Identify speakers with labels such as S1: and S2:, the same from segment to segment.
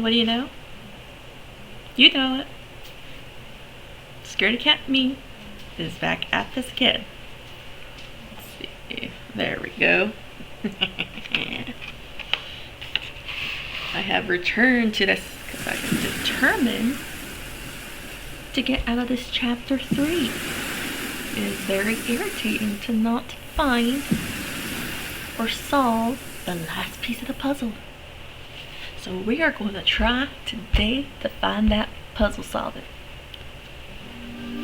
S1: what do you know? You know it. Scaredy cat me is back at this kid. Let's see. There we go. I have returned to this because I am determined to get out of this chapter 3. It is very irritating to not find or solve the last piece of the puzzle. So we are going to try today to find that puzzle solver.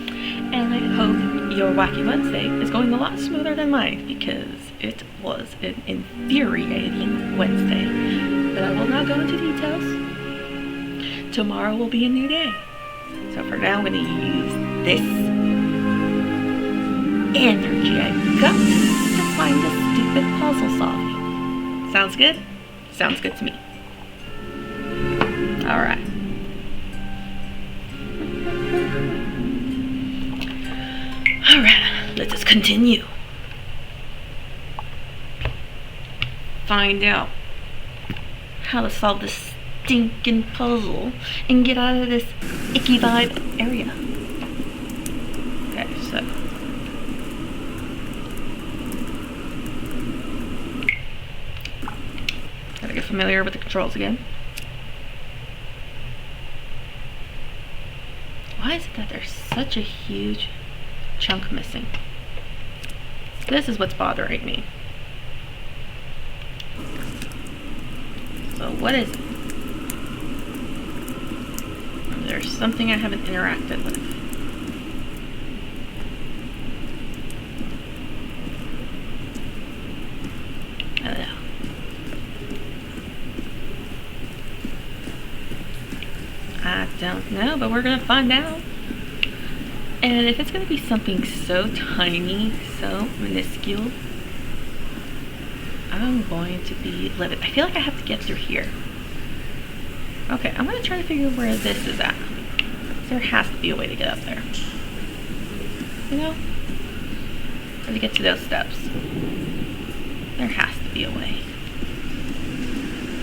S1: And I hope your Wacky Wednesday is going a lot smoother than mine, because it was an infuriating Wednesday. But I will not go into details. Tomorrow will be a new day. So for now, I'm going to use this energy I got to find this stupid puzzle solving. Sounds good? Sounds good to me. Alright. Alright, let us continue. Find out how to solve this stinking puzzle and get out of this icky vibe area. Okay, so gotta get familiar with the controls again. Why is it that there's such a huge chunk missing? This is what's bothering me. So what is it? There's something I haven't interacted with. I don't know. I don't know, but we're gonna find out. And if it's gonna be something so tiny, so minuscule, I'm going to be livid. I feel like I have to get through here. Okay, I'm gonna try to figure where this is at. There has to be a way to get up there. You know? Or to get to those steps. There has to be a way.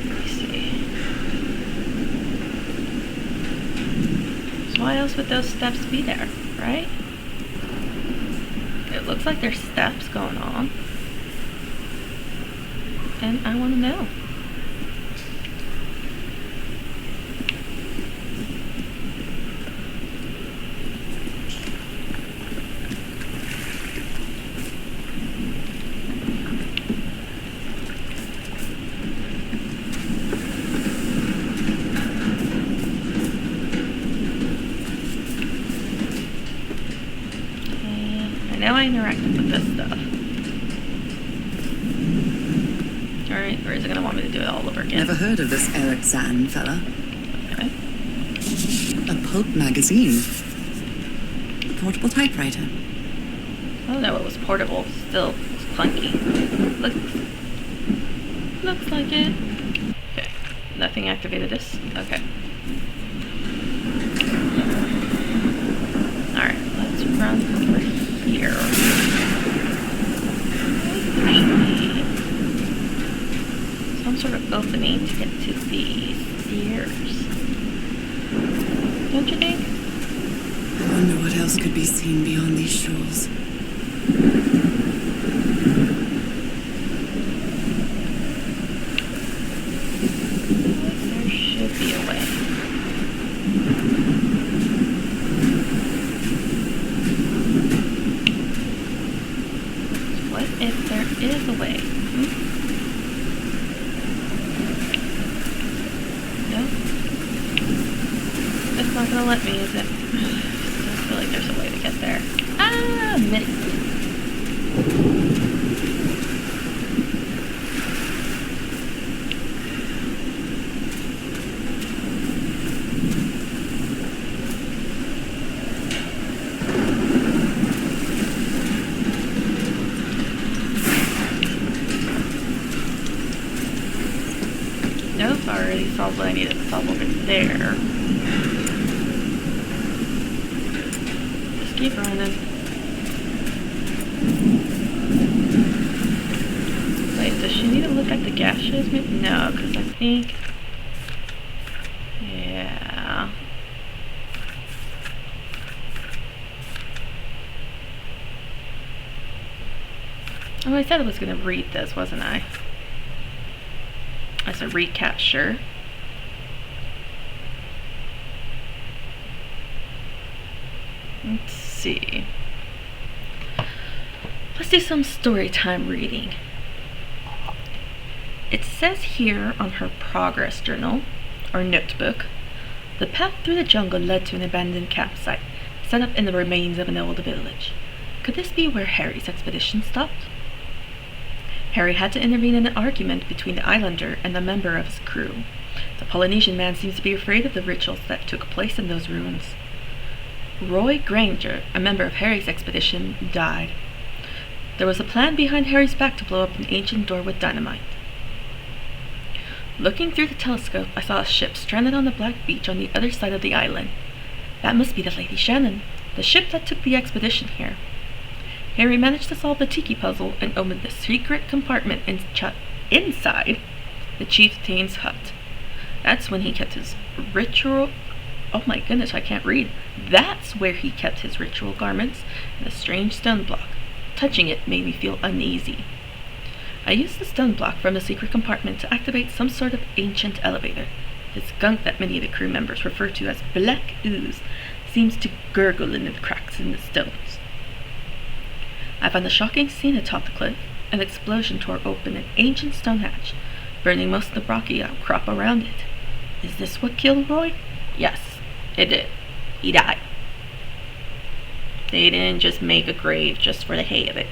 S1: Let me see. So why else would those steps be there, right? It looks like there's steps going on. And I want to know. I know I interacted with this stuff. Alright, or is it going to want me to do it all over again?
S2: Never heard of this Eric Zahn fella.
S1: Okay.
S2: A pulp magazine. A portable typewriter.
S1: I don't know, it was portable. Still, it's clunky. Looks like it. Okay. Nothing activated this? Okay. Alright, let's run over here. Some sort of opening to get to these stairs. Don't you think?
S2: I wonder what else could be seen beyond these shores.
S1: There should be a way. What if there is a way? Nope. It's not gonna let me, is it? I feel like there's a way to get there. Ah, missed. Nope, I already solved what I needed to solve over there. Just keep running. Wait, does she need to look at the gaseous? No, because I think Oh, I said I was going to read this, wasn't I? As a recap, sure. Let's see. Let's do some story time reading. It says here on her progress journal, or notebook, the path through the jungle led to an abandoned campsite, set up in the remains of an old village. Could this be where Harry's expedition stopped? Harry had to intervene in an argument between the islander and a member of his crew. The Polynesian man seems to be afraid of the rituals that took place in those ruins. Roy Granger, a member of Harry's expedition, died. There was a plan behind Harry's back to blow up an ancient door with dynamite. Looking through the telescope, I saw a ship stranded on the black beach on the other side of the island. That must be the Lady Shannon, the ship that took the expedition here. Harry managed to solve the tiki puzzle and opened the secret compartment inside the chieftain's hut. That's when he kept his ritual... Oh my goodness, I can't read. That's where he kept his ritual garments and a strange stone block. Touching it made me feel uneasy. I used the stone block from the secret compartment to activate some sort of ancient elevator. The skunk that many of the crew members refer to as black ooze seems to gurgle in the cracks in the stones. I found a shocking scene atop the cliff. An explosion tore open an ancient stone hatch, burning most of the rocky outcrop around it. Is this what killed Roy? Yes, it did. He died. They didn't just make a grave just for the hay of it.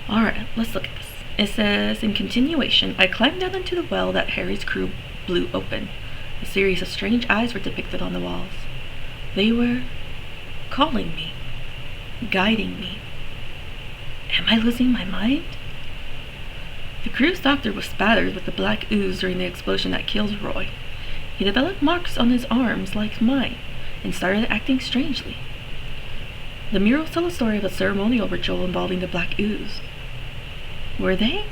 S1: Alright, let's look at this. It says, in continuation, I climbed down into the well that Harry's crew blew open. A series of strange eyes were depicted on the walls. They were calling me, guiding me. Am I losing my mind? The crew's doctor was spattered with the black ooze during the explosion that killed Roy. He developed marks on his arms like mine and started acting strangely. The murals tell a story of a ceremonial ritual involving the black ooze. Were they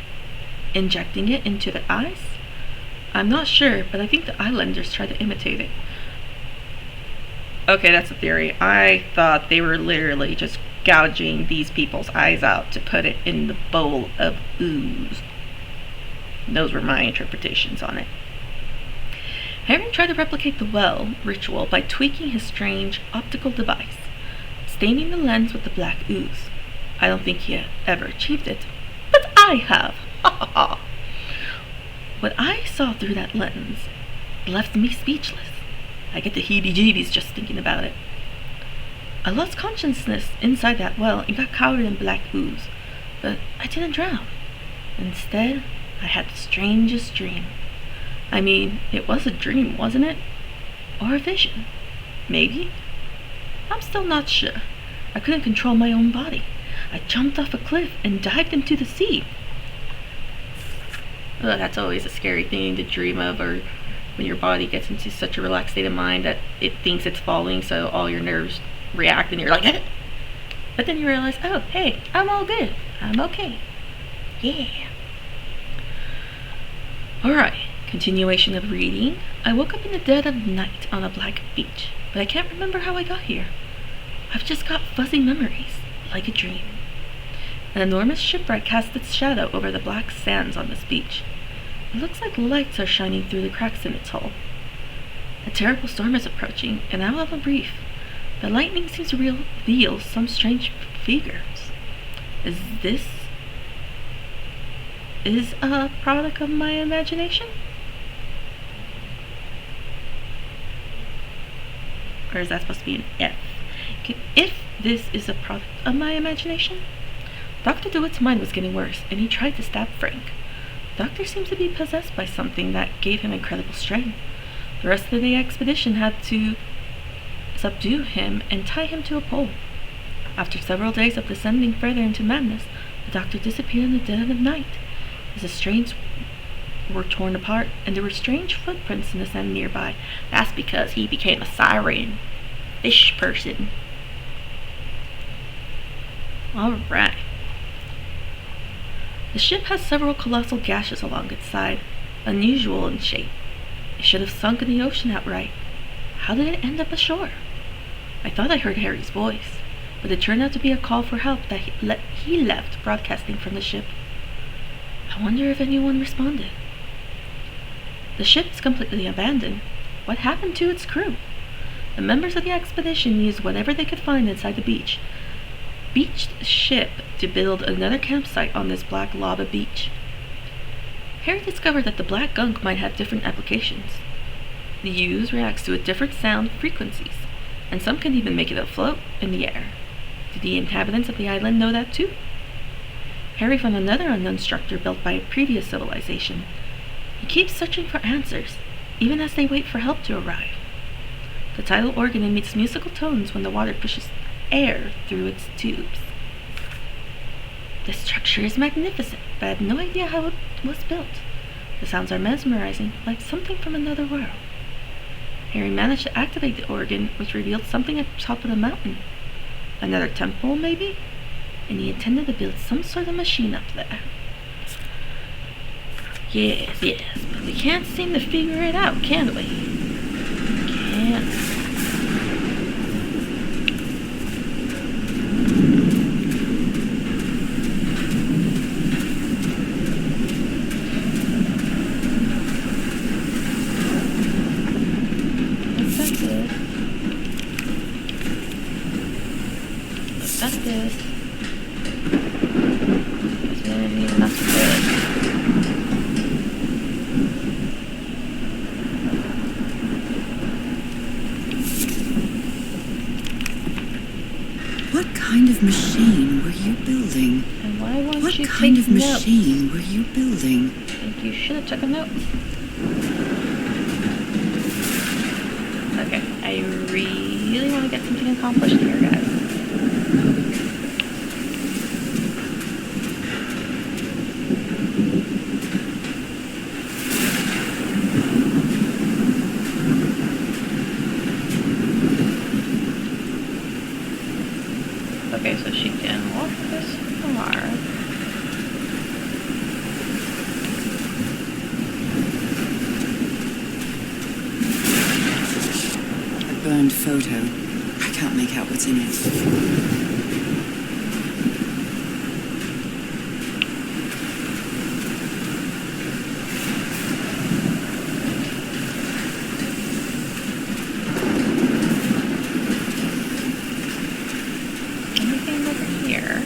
S1: injecting it into the eyes? I'm not sure, but I think the islanders tried to imitate it. Okay, that's a theory. I thought they were literally just gouging these people's eyes out to put it in the bowl of ooze. Those were my interpretations on it. Harry tried to replicate the well ritual by tweaking his strange optical device, staining the lens with the black ooze. I don't think he ever achieved it, but I have. Ha ha ha. What I saw through that lens left me speechless. I get the heebie-jeebies just thinking about it. I lost consciousness inside that well and got covered in black ooze, but I didn't drown. Instead, I had the strangest dream. I mean, it was a dream, wasn't it? Or a vision? Maybe? I'm still not sure. I couldn't control my own body. I jumped off a cliff and dived into the sea. Ugh, that's always a scary thing to dream of, or when your body gets into such a relaxed state of mind that it thinks it's falling, so all your nerves react and you're like, eh. But then you realize, oh, hey, I'm all good. I'm okay. Yeah. Alright, continuation of reading. I woke up in the dead of night on a black beach, but I can't remember how I got here. I've just got fuzzy memories, like a dream. An enormous shipwreck casts its shadow over the black sands on this beach. It looks like lights are shining through the cracks in its hull. A terrible storm is approaching, and out of a reef, the lightning seems to reveal some strange figures. Is this a product of my imagination? Or is that supposed to be an F? If this is a product of my imagination? Dr. DeWitt's mind was getting worse, and he tried to stab Frank. The doctor seems to be possessed by something that gave him incredible strength. The rest of the expedition had to subdue him and tie him to a pole. After several days of descending further into madness, the doctor disappeared in the dead of night. His strains were torn apart, and there were strange footprints in the sand nearby. That's because he became a siren fish person. Alright. The ship has several colossal gashes along its side, unusual in shape. It should have sunk in the ocean outright. How did it end up ashore? I thought I heard Harry's voice, but it turned out to be a call for help that he left broadcasting from the ship. I wonder if anyone responded. The ship is completely abandoned. What happened to its crew? The members of the expedition used whatever they could find inside the beached ship to build another campsite on this black lava beach. Harry discovered that the black gunk might have different applications. The ooze reacts to different sound frequencies, and some can even make it afloat in the air. Did the inhabitants of the island know that too? Harry found another unknown structure built by a previous civilization. He keeps searching for answers, even as they wait for help to arrive. The tidal organ emits musical tones when the water pushes air through its tubes. The structure is magnificent, but I have no idea how it was built. The sounds are mesmerizing, like something from another world. Harry managed to activate the organ, which revealed something at the top of the mountain. Another temple, maybe? And he intended to build some sort of machine up there. Yes, but we can't seem to figure it out, can we? Can't. What's this? Guess we didn't need enough to do it.
S2: What kind of machine were you building?
S1: And why won't
S2: What
S1: you
S2: kind
S1: take
S2: of
S1: notes?
S2: machine were you building?
S1: I think you should have took a note. Okay, I really want to get something accomplished here, guys. Okay, so she can walk this far.
S2: A burned photo. I can't make out what's in it.
S1: Anything over here?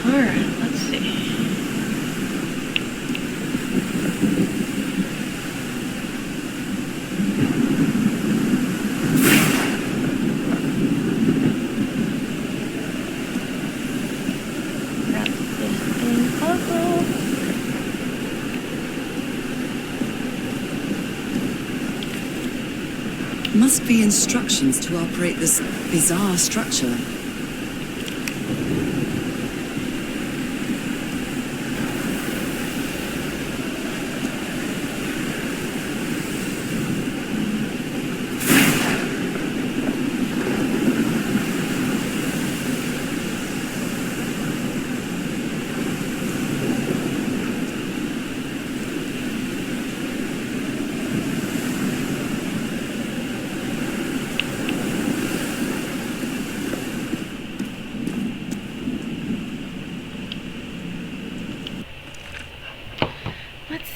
S1: Alright, let's see. Grab this thing puzzle.
S2: Must be instructions to operate this bizarre structure.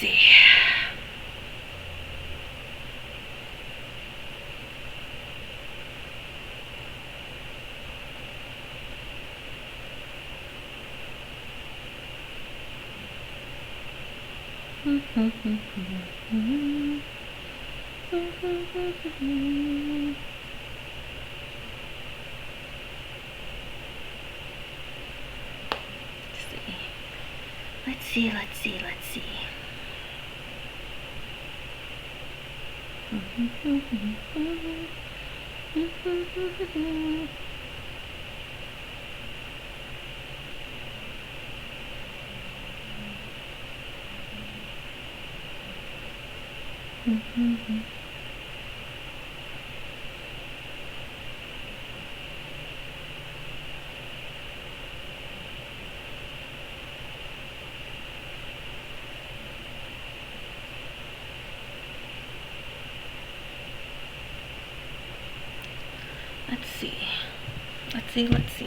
S1: see. Let's see. Let's see.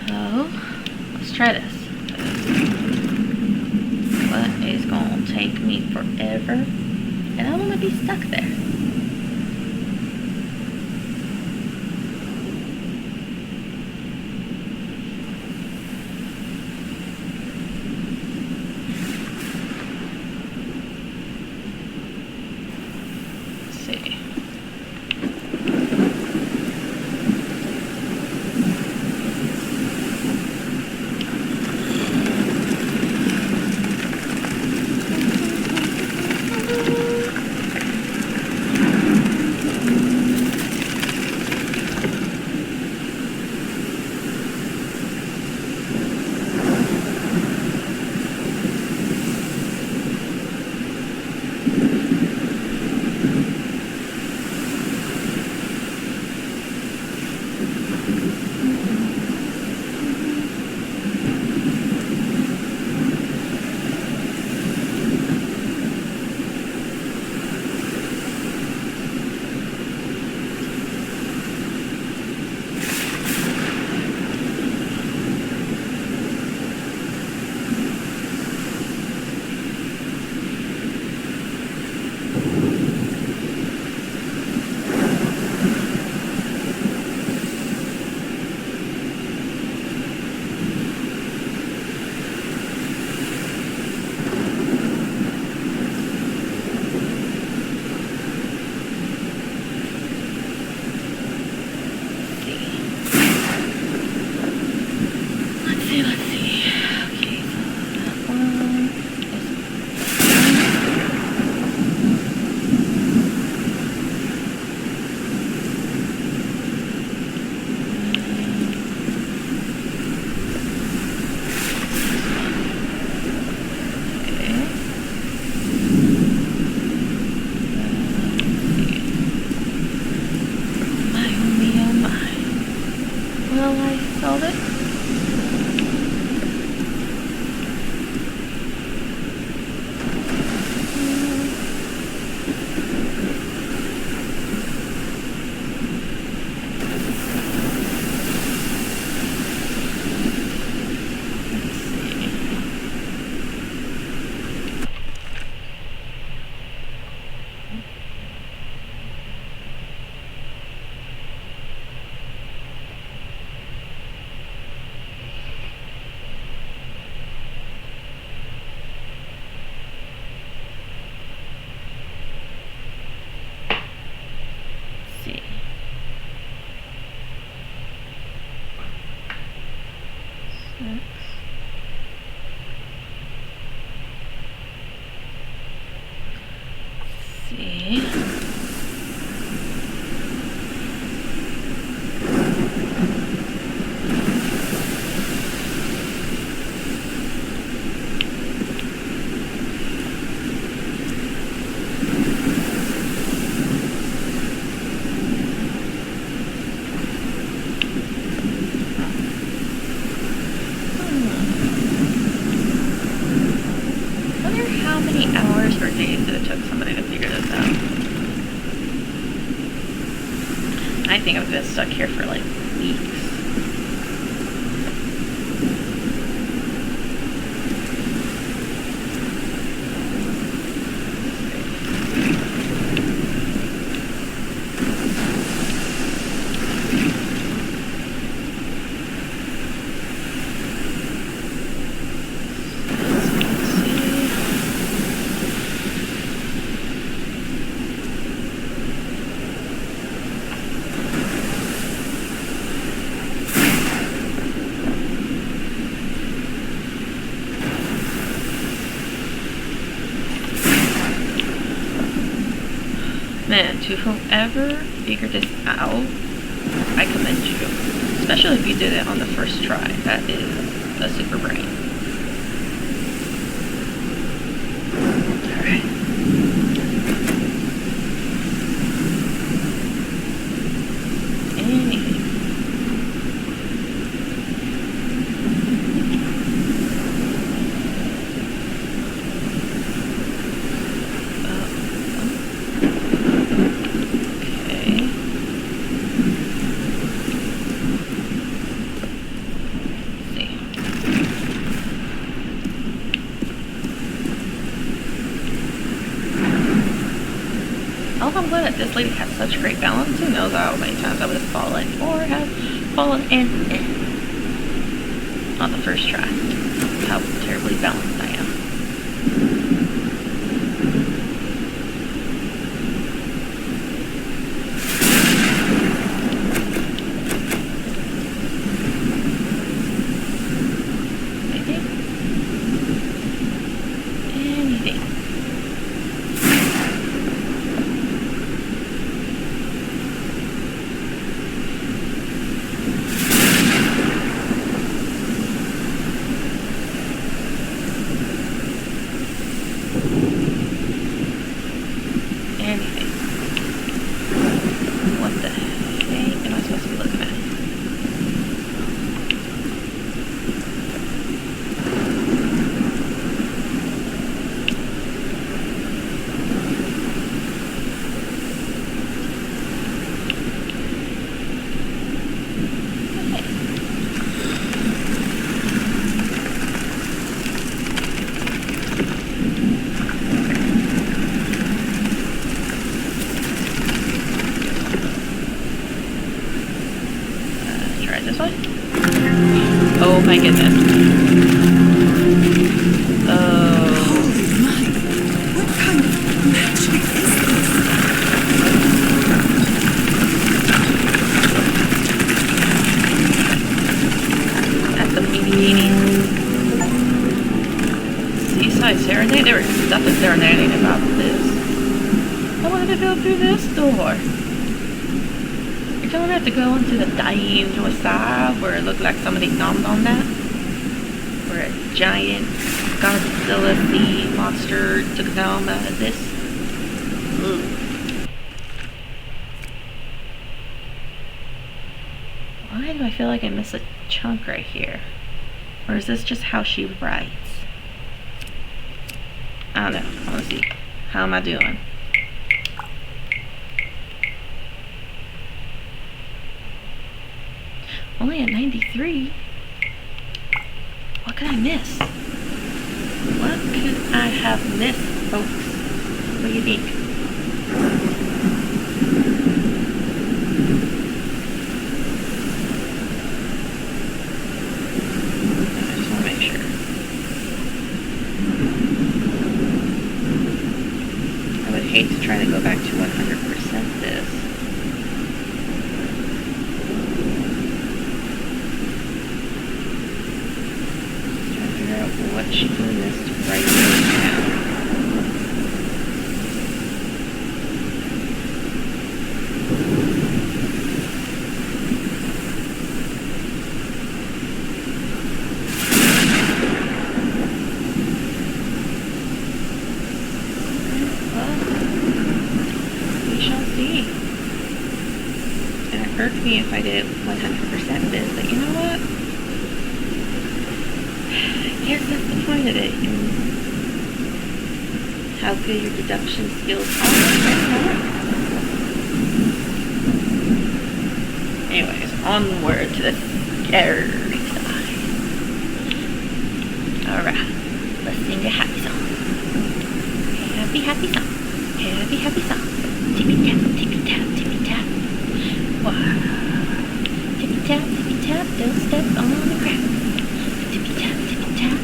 S1: So, let's try this. What is gonna take me forever? And I wanna be stuck there. Let's see. I think I've been stuck here for like weeks. Man, to whoever figured this out, I commend you. Especially if you did it on the first try. That is a super brain. Alright. Anything. I'm glad that this lady has such great balance. Who knows how many times I would have fallen or have fallen and on the first try. How terribly balanced I am. Oh my goodness. Oh.
S2: Holy Mike! What kind of magic is this?
S1: That's a meanie. Seaside Serenade? There was nothing serenading about this. I wanted to go through this door. Don't have to go into the dive to a side where it looked like somebody nommed on that. Where a giant Godzilla sea monster took a nom out of this. Ooh. Why do I feel like I missed a chunk right here? Or is this just how she writes? I don't know. I want to see. How am I doing? Only at 93? What could I miss? What could I have missed, folks? What do you think? I just want to make sure. I would hate to try to go back to 100% this. What she missed right now. Well, we shall see. And it hurts me if I did 100% this, but you know what? Yes, that's the point of it. And how good your deduction skills are. Anyways, onward to the scary side. Alright, let's sing a happy song. Happy, happy song. Happy, happy song. Tippy tap, tippy tap, tippy tap. Wow. Tippy tap, don't step on the crack. Tippy tap, tippy tap.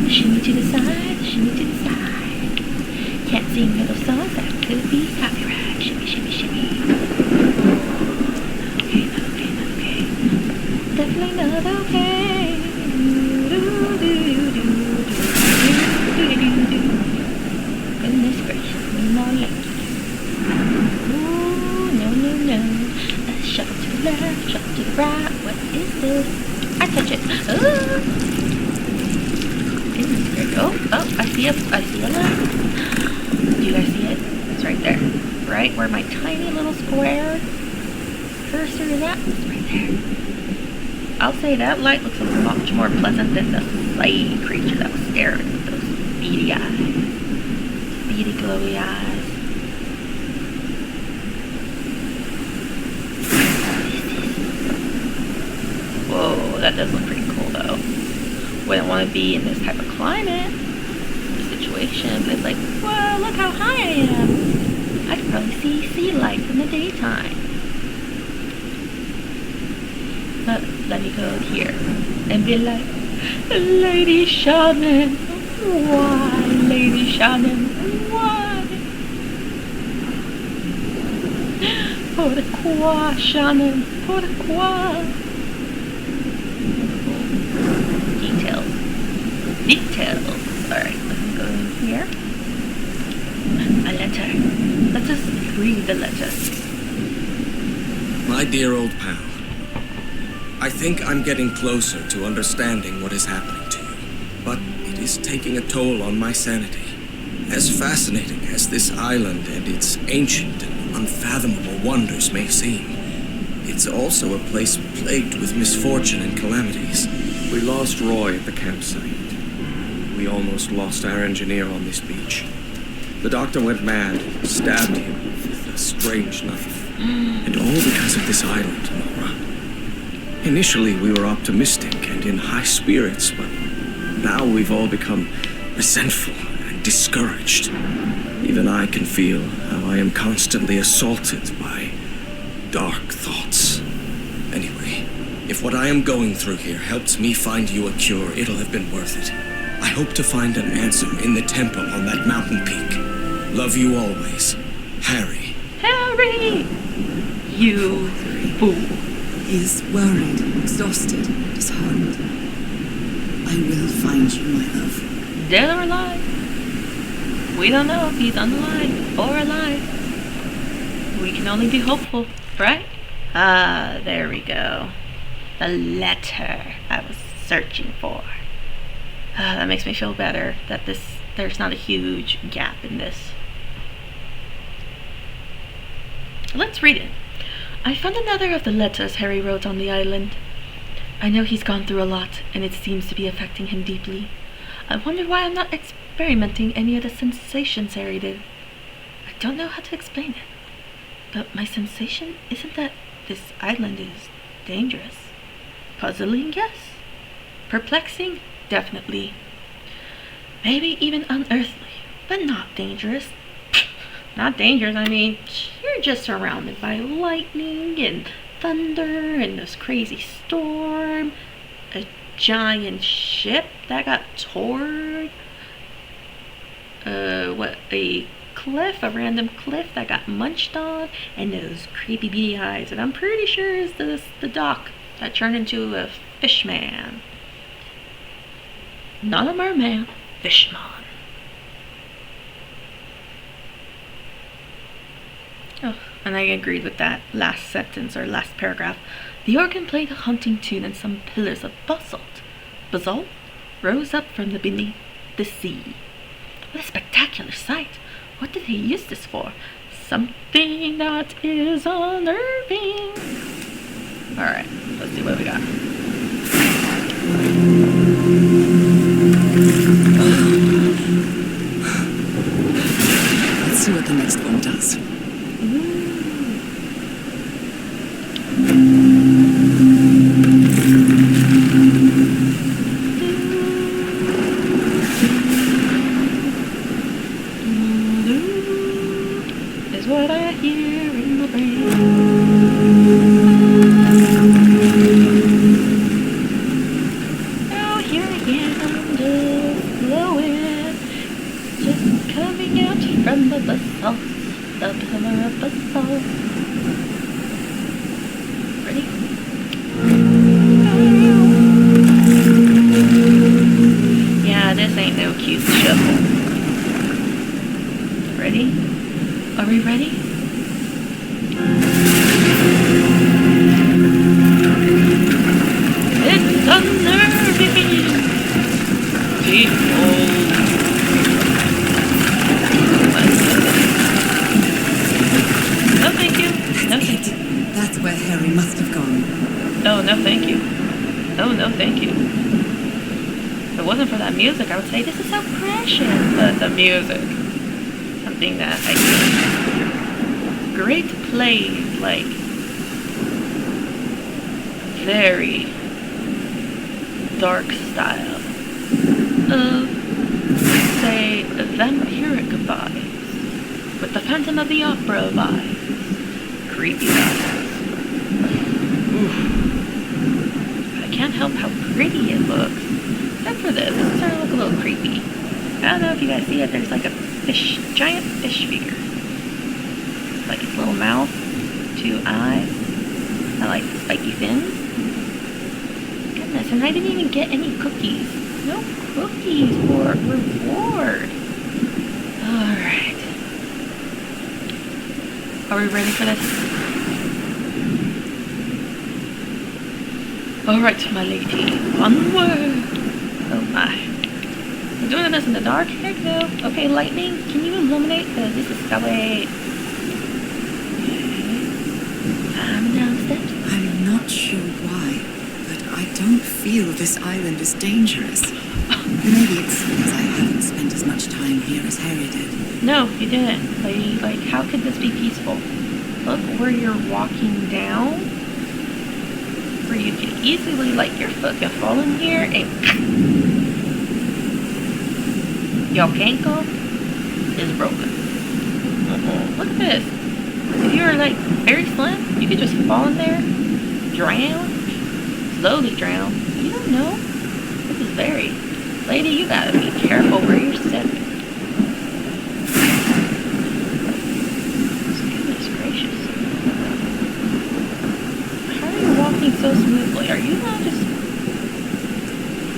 S1: Shimmy to the side, shimmy to the side. Can't sing middle songs, that could be copyright. Shimmy, shimmy, shimmy. Okay, not okay, not okay. Definitely not okay. Goodness gracious, me more lucky. I touch it. Oh, I see a light. Do you guys see it? It's right there. Right where my tiny little square cursor is at. It's right there. I'll say that light looks a much more pleasant than the slave creature that was staring with those beady eyes. Beady, glowy eyes. Whoa, that does look pretty cool though. Wouldn't want to be in this type of climate situation, but it's like, whoa, look how high I am. I can probably see sea life in the daytime. But let me go here and be like, Lady Shaman, why, Lady Shaman, why? Pourquoi, Shaman, pourquoi? Details. Alright, let's go in here. A letter. Let's just read the letter.
S3: My dear old pal, I think I'm getting closer to understanding what is happening to you, but it is taking a toll on my sanity. As fascinating as this island and its ancient and unfathomable wonders may seem, it's also a place plagued with misfortune and calamities. We lost Roy at the campsite. We almost lost our engineer on this beach. The doctor went mad, stabbed him with a strange knife. And all because of this island, Nora. Initially, we were optimistic and in high spirits, but now we've all become resentful and discouraged. Even I can feel how I am constantly assaulted by dark thoughts. Anyway, if what I am going through here helps me find you a cure, it'll have been worth it. I hope to find an answer in the temple on that mountain peak. Love you always, Harry.
S1: Harry! You fool.
S2: He's worried, exhausted, disheartened. I will find you, my love.
S1: Dead or alive? We don't know if he's unalive or alive. We can only be hopeful, right? Ah, there we go. The letter I was searching for. That makes me feel better that there's not a huge gap in this. Let's read it. I found another of the letters Harry wrote on the island. I know he's gone through a lot, and it seems to be affecting him deeply. I wonder why I'm not experimenting any of the sensations Harry did. I don't know how to explain it, but my sensation isn't that this island is dangerous. Puzzling, yes. Perplexing, definitely. Maybe even unearthly, but not dangerous. Not dangerous, I mean, you're just surrounded by lightning and thunder and this crazy storm. A giant ship that got torn. A cliff, a random cliff that got munched on, and those creepy beady eyes. And I'm pretty sure it's the dock that turned into a fishman. Not a merman, fishman. Oh, and I agreed with that last sentence or last paragraph. The organ played a haunting tune, and some pillars of basalt rose up from beneath the sea. What a spectacular sight! What did he use this for? Something that is unnerving. Alright, let's see what we got.
S2: Let's see what the next one does.
S1: Is what I hear in my brain. Oh, here again. Oh, no, thank you. If it wasn't for that music, I would say this is so precious. But the music, something that I think great plays, like very dark style of, say, vampiric vibes, with the Phantom of the Opera vibes, creepy vibes. Oof. I can't help how pretty it looks. Except for this. This is starting to look a little creepy. I don't know if you guys see it. There's like a fish, giant fish figure. Like its little mouth, 2 eyes. I like the spiky fins. Goodness, and I didn't even get any cookies. No cookies for reward. Alright. Are we ready for this? Alright, my lady. Onward! Oh my. I'm doing this in the dark? Heck no. Okay, lightning, can you illuminate? This is the way. Okay. I'm down steps.
S2: I'm not sure why, but I don't feel this island is dangerous. Maybe it's because I haven't spent as much time here as Harry did.
S1: No, you didn't. Like, how could this be peaceful? Look where you're walking down. Where you could easily, like, your foot can fall in here and your ankle is broken. Look at this. If you were, like, very slim, you could just fall in there, drown, slowly drown. You don't know. This is very... Lady, you gotta be careful where you're stepping. Goodness gracious. How are you walking so smoothly? Are you not just...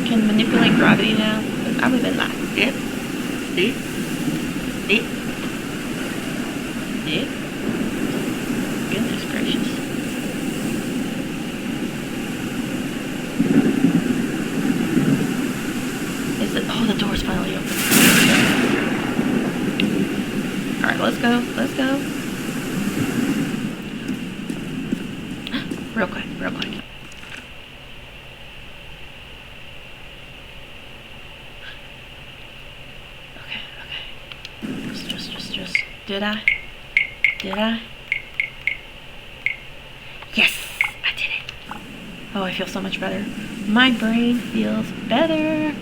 S1: can manipulate gravity now? Because I would've been like, dip, dip, dip, dip. Goodness gracious. Is it? Oh, the door's finally open. Alright, let's go. Let's go. Real quick, real quick. Okay, okay. Just. Did I? Yes! I did it. Oh, I feel so much better. My brain feels better.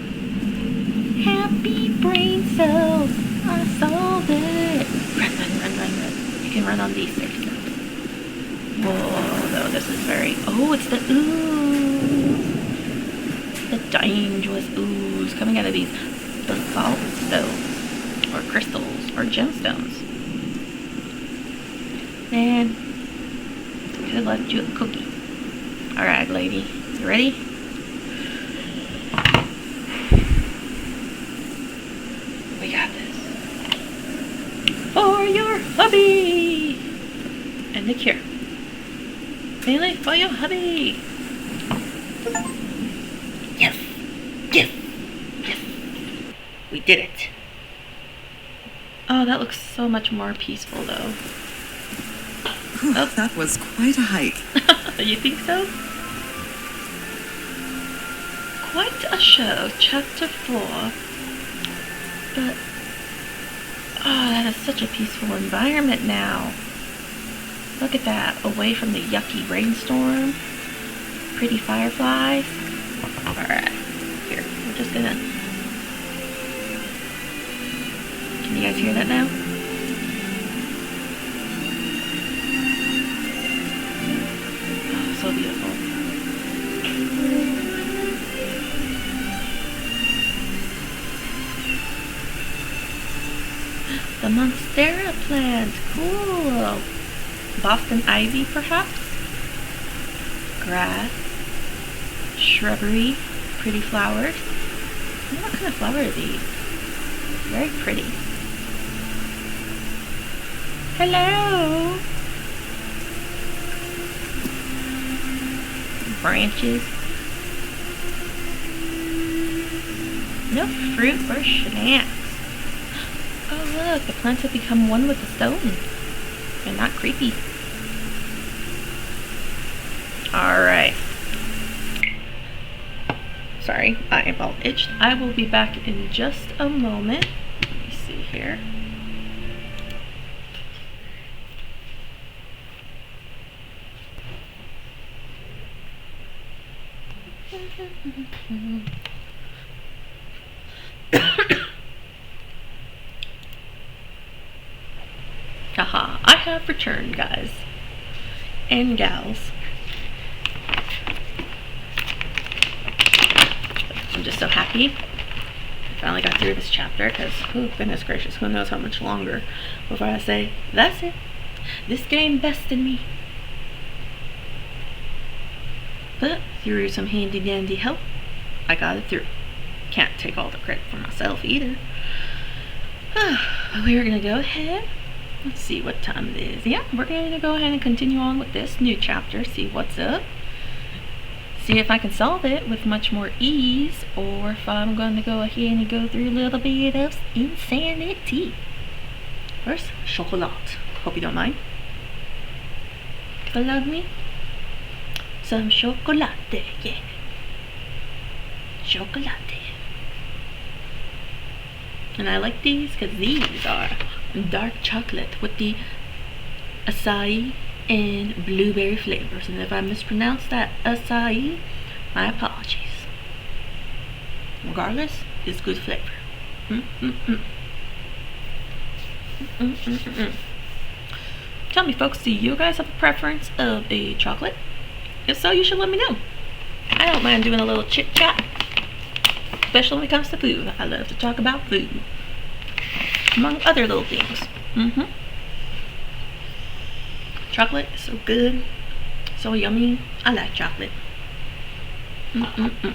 S1: Happy brain cells. I solved it. Run. You can run on these 6 steps. Whoa, though, this is very... Oh, it's the ooze. The dangerous ooze coming out of these basalt stones. Or crystals. Or gemstones. Man, could have left you a cookie. Alright, lady. You ready? We got this. For your hubby! And the cure. Mainly for your hubby! Yes! We did it. Oh, that looks so much more peaceful, though.
S2: Oh, that was quite a hike.
S1: You think so? Quite a show, chapter 4. But, oh, that is such a peaceful environment now. Look at that, away from the yucky rainstorm. Pretty fireflies. Alright, here, we're just gonna... Can you guys hear that now? Oh, so beautiful. The Monstera plant, cool. Boston ivy, perhaps? Grass, shrubbery, pretty flowers. I wonder what kind of flower are these? Very pretty. Hello! Branches. No fruit or snacks. Oh look, the plants have become one with the stone. They're not creepy. Alright. sorry, I am all itched. I will be back in just a moment. Let me see here. Haha, I have returned, guys and gals. I'm just so happy I finally got through this chapter, because, oh goodness gracious, who knows how much longer before I say, that's it, this game bested me. But through some handy dandy help, I got it through. Can't take all the credit for myself either. We're gonna go ahead. Let's see what time it is. Yeah, we're gonna go ahead and continue on with this new chapter. See what's up. See if I can solve it with much more ease, or if I'm going to go ahead and go through a little bit of insanity. First, chocolate. Hope you don't mind. Follow me. Some chocolate, yeah. Chocolate. And I like these because these are dark chocolate with the acai and blueberry flavors. And if I mispronounce that acai, my apologies. Regardless, it's good flavor. Tell me, folks, do you guys have a preference of a chocolate? If so, you should let me know. I don't mind doing a little chit chat, especially when it comes to food. I love to talk about food, among other little things. Chocolate is so good, so yummy. I like chocolate. Alright.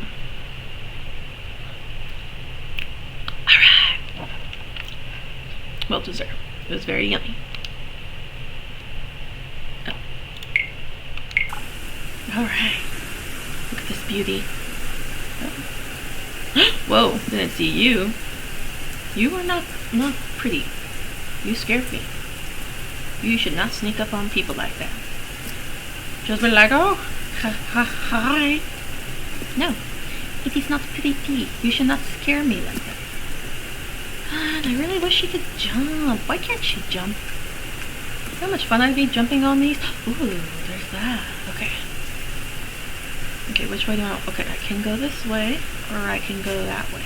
S1: Well deserved. It was very yummy. Oh. Alright. Look at this beauty. Oh. Whoa, didn't see you. You are not pretty. You scared me. You should not sneak up on people like that. Just be like, oh, hi. No, it is not pretty. You should not scare me like that. God, I really wish she could jump. Why can't she jump? How much fun I'd be jumping on these. Ooh, there's that. Okay. Okay, which way do I want? Okay, I can go this way, or I can go that way.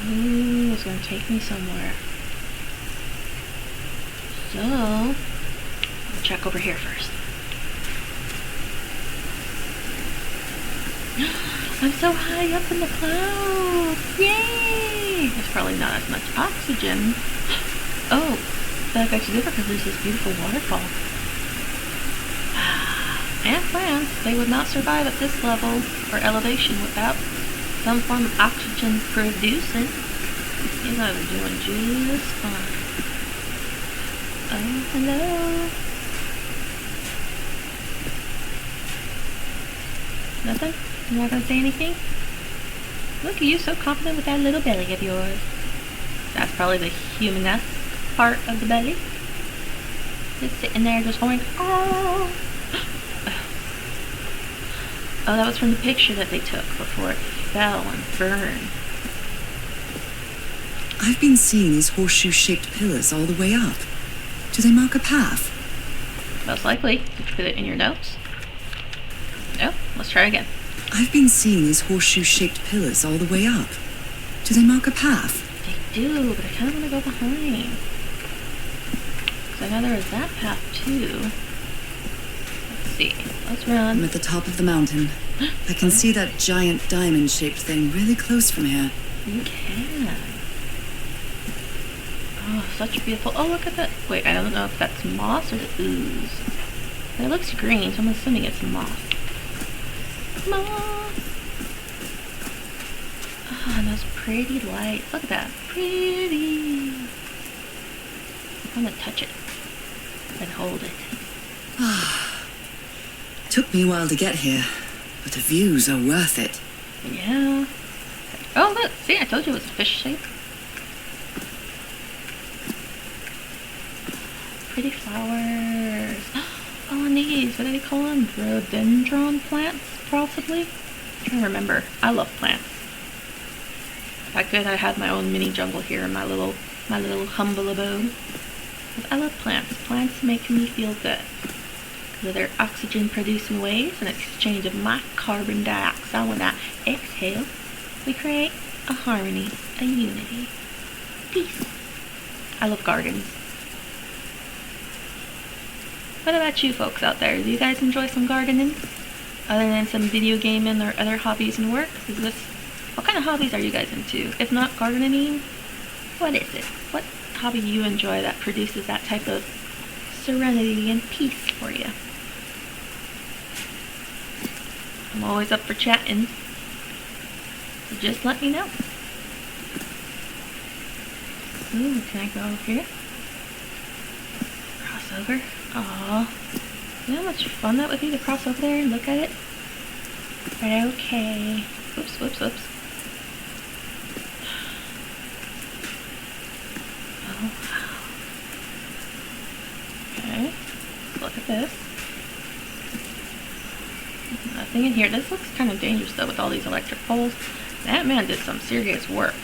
S1: Ooh, it's gonna take me somewhere. So, I'll check over here first. I'm so high up in the clouds! Yay! There's probably not as much oxygen. Oh, that begs to differ because there's this beautiful waterfall. And plants, they would not survive at this level or elevation without some form of oxygen producing. You guys are doing just fine. Oh, hello. Nothing? You're not gonna say anything? Look at you, so confident with that little belly of yours. That's probably the humaness part of the belly. Just sitting there just going, oh. Oh, that was from the picture that they took before it fell and burned.
S2: I've been seeing these horseshoe-shaped pillars all the way up. Do they mark a path?
S1: Most likely. Did you put it in your notes? No? Let's try again.
S2: I've been seeing these horseshoe-shaped pillars all the way up. Do they mark a path?
S1: They do, but I kind of want to go behind. Because I know there was that path too. Let's see. Let's run.
S2: I'm at the top of the mountain. I can see that giant diamond-shaped thing really close from here.
S1: You can. Oh, such beautiful. Oh, look at that. Wait, I don't know if that's moss or the ooze. It looks green, so I'm assuming it's moss. Moss. Oh, and those pretty lights. Look at that. Pretty. I'm gonna touch it and hold it.
S2: Took me a while to get here, but the views are worth it.
S1: Yeah. Oh, look. See, I told you it was a fish shape. Pretty flowers. Oh, and these, what do they call them? Rhododendron plants, possibly? I'm trying to remember. I love plants. If I could, I'd have my own mini jungle here in my little humble abode. Because I love plants. Plants make me feel good. Because of their oxygen-producing waves in exchange of my carbon dioxide when I exhale, we create a harmony, a unity, peace. I love gardens. What about you folks out there? Do you guys enjoy some gardening? Other than some video gaming or other hobbies and work? What kind of hobbies are you guys into? If not gardening, what is it? What hobby do you enjoy that produces that type of serenity and peace for you? I'm always up for chatting. So just let me know. Ooh, can I go over here? Cross over. Aww. You know how much fun that would be to cross over there and look at it? But okay. Whoops, whoops, whoops. Oh, wow. Okay. Look at this. Nothing in here. This looks kind of dangerous though with all these electric poles. That man did some serious work.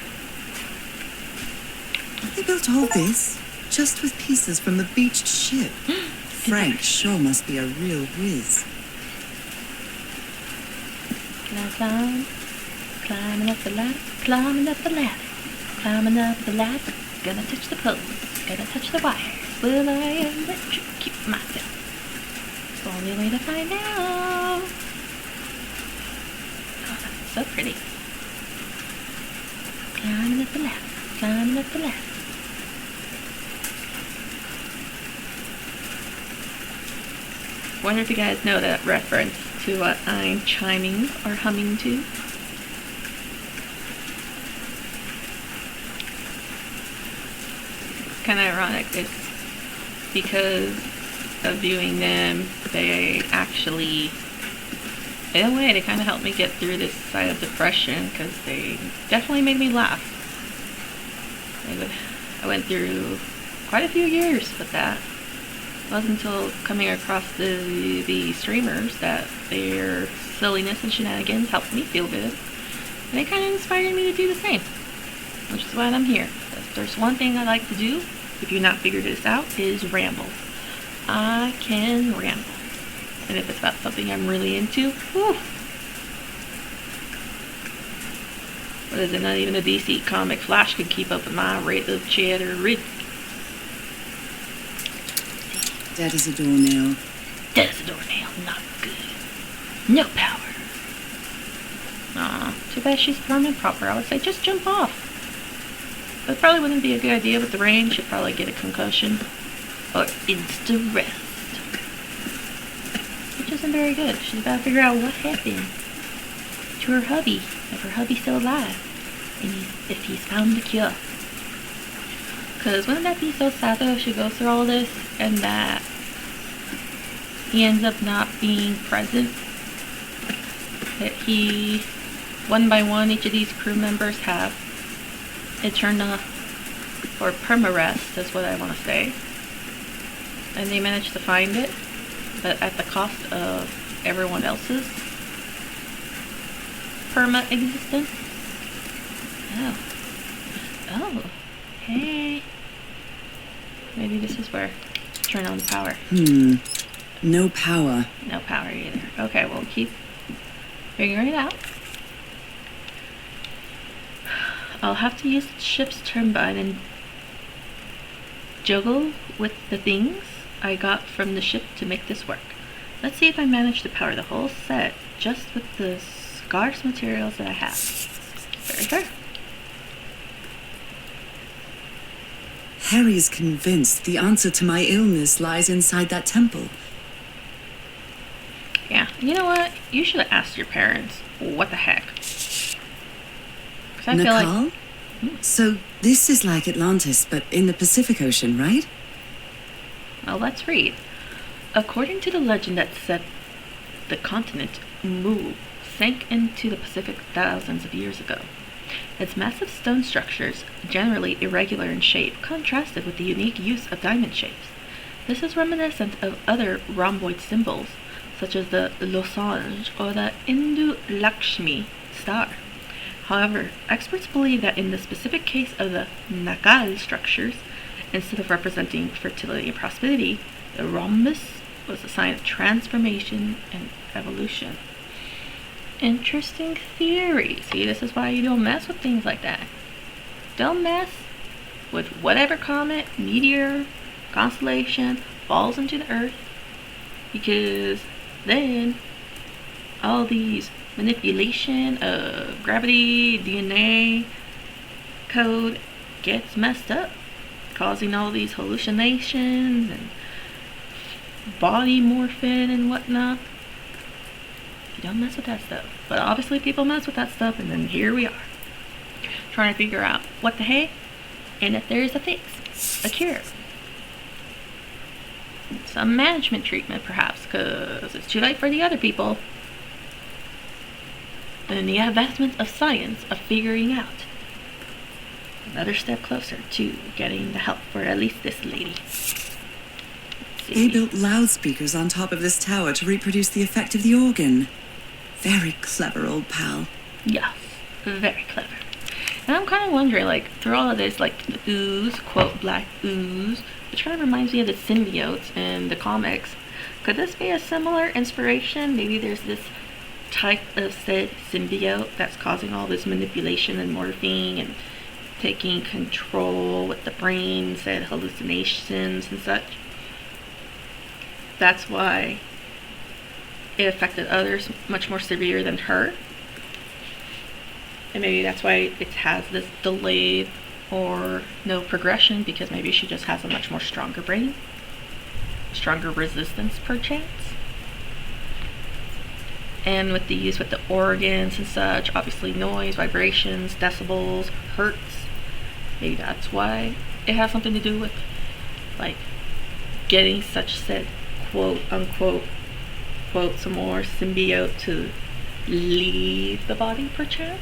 S2: They built all this just with pieces from the beached ship. Frank sure must be a real whiz.
S1: Can I climb? Climbing up the ladder, climbing up the ladder, climbing up the ladder. Gonna touch the poles, gonna touch the wires. Will I electrocute myself? It's the only way to find out. Oh, that's so pretty. Climbing up the ladder, climbing up the ladder. Wonder if you guys know that reference to what I'm chiming or humming to. It's kind of ironic. It's because of doing them, they actually, in a way, they kind of helped me get through this side of depression because they definitely made me laugh. I went through quite a few years with that. It wasn't until coming across the streamers that their silliness and shenanigans helped me feel good. And it kind of inspired me to do the same. Which is why I'm here. If there's one thing I like to do, if you've not figured this out, is ramble. I can ramble. And if it's about something I'm really into, whew. What is it? Not even a DC comic Flash could keep up with my rate of chatter.
S2: Dead as a doornail.
S1: Dead as a doornail. Not good. No power. Aw, too bad she's firm and proper. I would say just jump off. But it probably wouldn't be a good idea with the rain. She'd probably get a concussion. Or insta-rest. Which isn't very good. She's about to figure out what happened to her hubby. If her hubby's still alive. And if he's found the cure. Because wouldn't that be so sad though if she goes through all this and that he ends up not being present? That he, one by one, each of these crew members have eternal or perma-rest, is what I want to say. And they managed to find it, but at the cost of everyone else's perma-existence. Oh. Oh. Hey. Maybe this is where turn on the power.
S2: No power.
S1: No power either. Okay, we'll keep figuring it out. I'll have to use the ship's turbine and juggle with the things I got from the ship to make this work. Let's see if I manage to power the whole set just with the scarce materials that I have. Very fair.
S2: Harry's convinced the answer to my illness lies inside that temple.
S1: Yeah, you know what? You should have asked your parents. What the heck? 'Cause I feel like...
S2: So this is like Atlantis, but in the Pacific Ocean, right?
S1: Well, let's read. According to the legend that said the continent Mu sank into the Pacific thousands of years ago. Its massive stone structures, generally irregular in shape, contrasted with the unique use of diamond shapes. This is reminiscent of other rhomboid symbols, such as the lozenge or the Hindu Lakshmi star. However, experts believe that in the specific case of the Nakal structures, instead of representing fertility and prosperity, the rhombus was a sign of transformation and evolution. Interesting theory. See, this is why you don't mess with things like that. Don't mess with whatever comet, meteor, constellation falls into the earth, because then all these manipulation of gravity, DNA code gets messed up, causing all these hallucinations and body morphing and whatnot. You don't mess with that stuff. But obviously people mess with that stuff, and then here we are, trying to figure out what the heck, and if there is a fix, a cure. Some management treatment, perhaps, because it's too late for the other people. And the advancement of science of figuring out. Another step closer to getting the help for at least this lady.
S2: They built loudspeakers on top of this tower to reproduce the effect of the organ. Very clever, old pal.
S1: Yeah, very clever. And I'm kind of wondering, like, through all of this, like, the ooze, quote, black ooze, which kind of reminds me of the symbiotes in the comics. Could this be a similar inspiration? Maybe there's this type of said symbiote that's causing all this manipulation and morphing and taking control with the brain, said hallucinations and such. That's why it affected others much more severe than her. And maybe that's why it has this delayed or no progression, because maybe she just has a much more stronger brain, stronger resistance perchance. And with these, with the organs and such, obviously noise, vibrations, decibels, hertz, maybe that's why it has something to do with, like, getting such said quote unquote quote some more symbiote to leave the body perchance.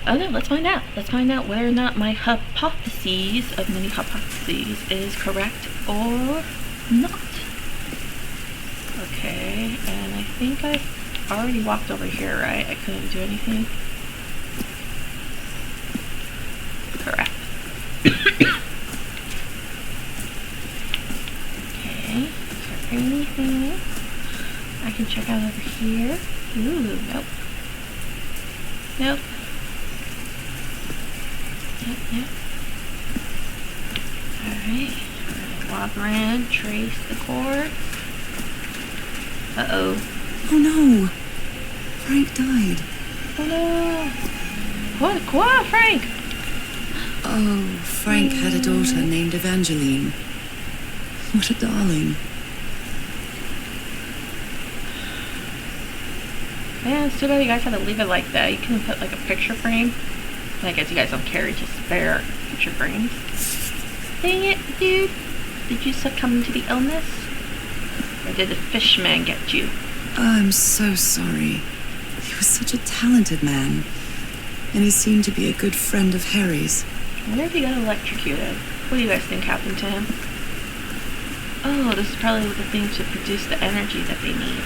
S1: Oh no, let's find out. Let's find out whether or not my hypotheses of many hypotheses is correct or not. Okay, and I think I already walked over here, right? I couldn't do anything. Correct. Okay, is there anything I can check out over here? Ooh, nope. Nope. Yep. Alright. Walk around, trace the cords. Uh-oh.
S2: Oh no! Frank died.
S1: Oh no! What, Frank?
S2: Oh, Frank had a daughter named Evangeline. What a darling.
S1: Man, it's too bad you guys had to leave it like that. You couldn't put like a picture frame. I guess you guys don't carry just spare picture frames. Dang it, dude. Did you succumb to the illness? Or did the fishman get you?
S2: I'm so sorry. He was such a talented man. And he seemed to be a good friend of Harry's.
S1: I wonder if he got electrocuted. What do you guys think happened to him? Oh, this is probably the thing to produce the energy that they need.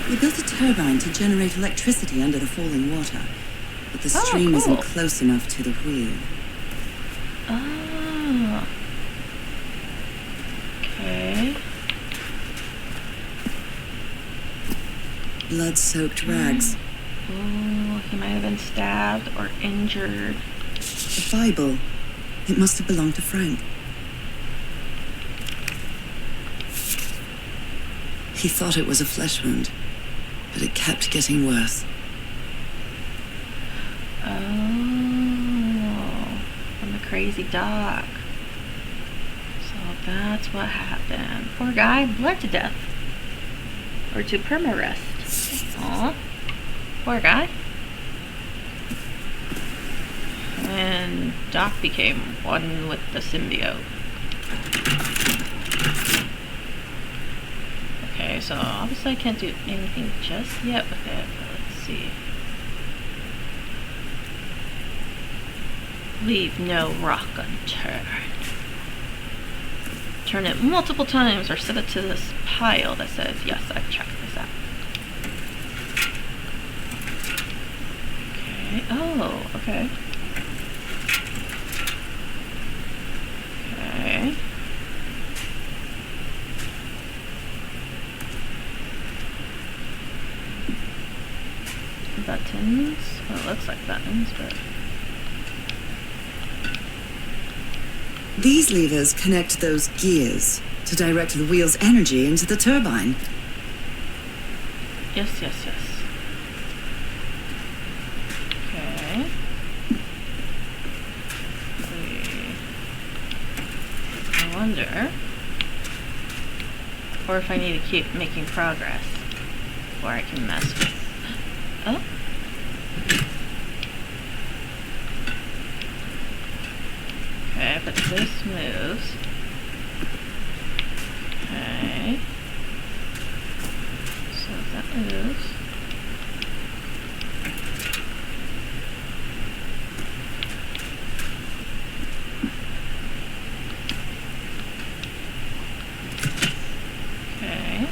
S2: They built a turbine to generate electricity under the falling water. But the stream
S1: cool.
S2: isn't close enough to the wheel.
S1: Oh. Okay.
S2: Blood-soaked rags.
S1: Oh, he might have been stabbed or injured.
S2: The Bible. It must have belonged to Frank. He thought it was a flesh wound, but it kept getting worse.
S1: Oh, from the crazy dog. So that's what happened. Poor guy, bled to death. Or to perma-rest. Aw, poor guy. And Doc became one with the symbiote. Okay, so obviously I can't do anything just yet with it, but let's see. Leave no rock unturned. turn it multiple times or set it to this pile that says, yes, I've checked this out. Okay. Oh, okay. Okay. Buttons. Well, it looks like buttons, but...
S2: These levers connect those gears to direct the wheel's energy into the turbine.
S1: Yes, yes, yes. Okay. I wonder... Or if I need to keep making progress before I can mess with... Oh? Okay, but this moves. Okay. So if that moves. Okay.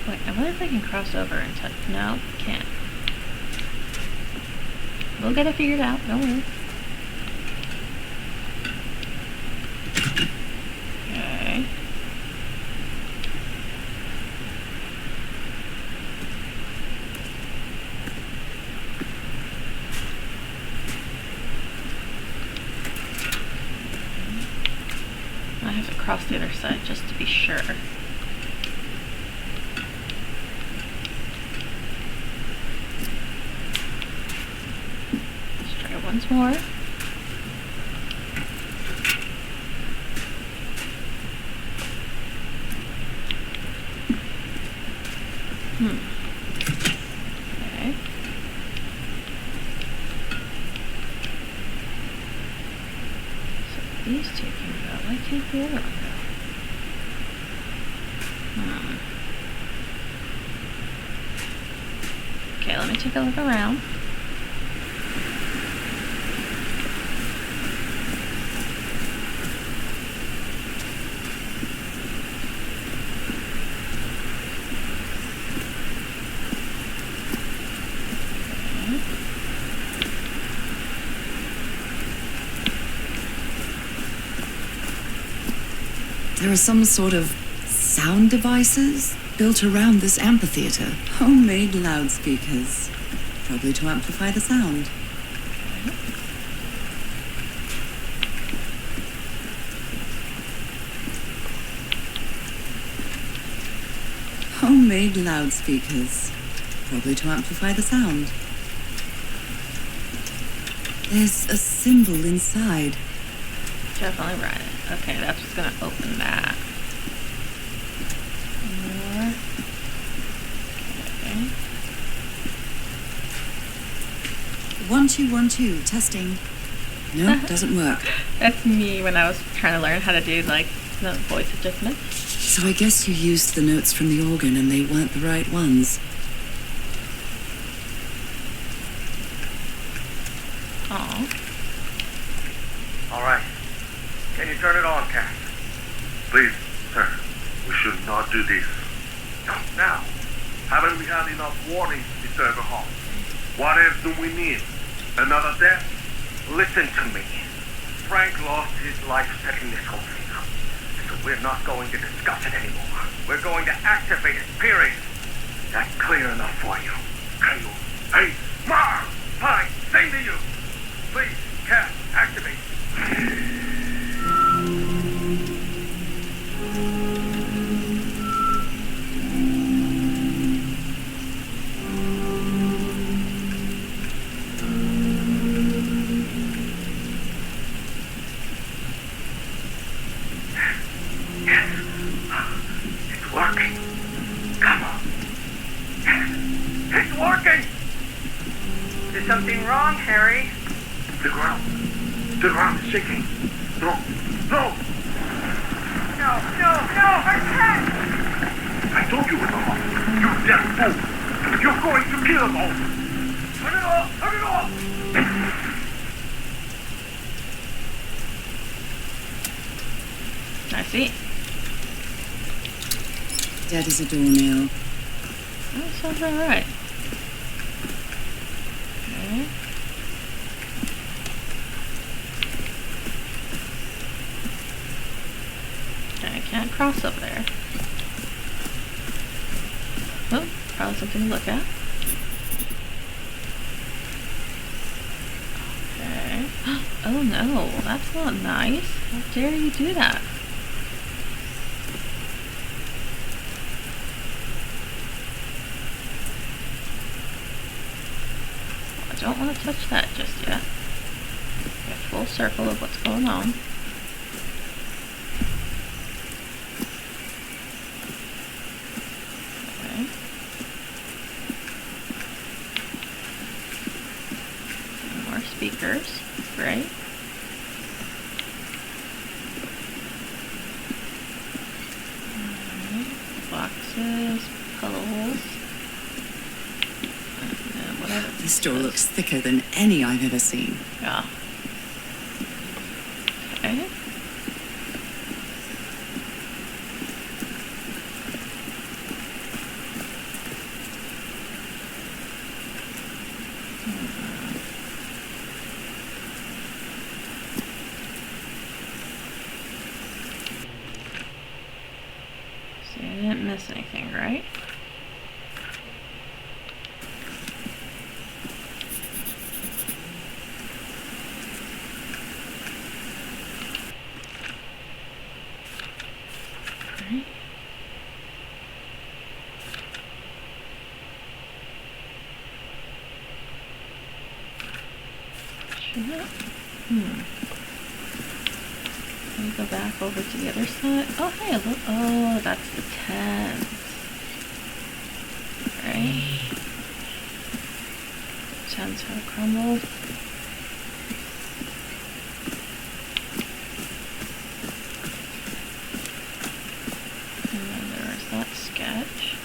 S1: Wait, I wonder if I can cross over and touch. No, can't. We'll get it figured out, don't worry. Okay. I have to cross the other side just to be sure. Once more. Okay. So these two can go. Why can't the other one go? Okay, let me take a look around.
S2: There are some sort of sound devices built around this amphitheater. Homemade loudspeakers. Probably to amplify the sound. Homemade loudspeakers. Probably to amplify the sound. There's a symbol inside.
S1: Definitely right. Okay, that's what's gonna open that. More. Okay.
S2: 1 2 1 2 testing. Nope, doesn't work.
S1: That's me when I was trying to learn how to do like the voice adjustment.
S2: So I guess you used the notes from the organ and they weren't the right ones.
S1: Oh.
S4: All right. Can you turn it on, Cass? Please, sir. We should not do this. Now, haven't we had enough warnings to disturb a home? What else do we need? Another death? Listen to me. Frank lost his life setting this whole thing up. So we're not going to discuss it anymore. We're going to activate it, period. That's clear enough for you. Can you? Hey, Mar! Fine, same to you. Please, Cass, activate. It's working. Come on. It's working!
S5: Is something wrong, Harry?
S4: The ground is shaking. No.
S5: No, No, I can't!
S4: I told you it off. You deaf fool. You're going to kill them all. Turn it off! Turn it off!
S1: I see.
S2: Dead as a doornail.
S1: That sounds alright. Okay. I can't cross over there. Oh, probably something to look at. Okay. Oh no, that's not nice. How dare you do that? I don't want to touch that just yet. Get full circle of what's going on. Okay. More speakers. Great. Boxes, puzzles. Whatever.
S2: This door looks thicker than any I've ever seen.
S1: Yeah. Okay. See, I didn't miss anything, right? Right. Should I? Let me go back over to the other side. Oh, hey, look. Oh, that's the tent. Right. Tents have crumbled. And then there's that sketch.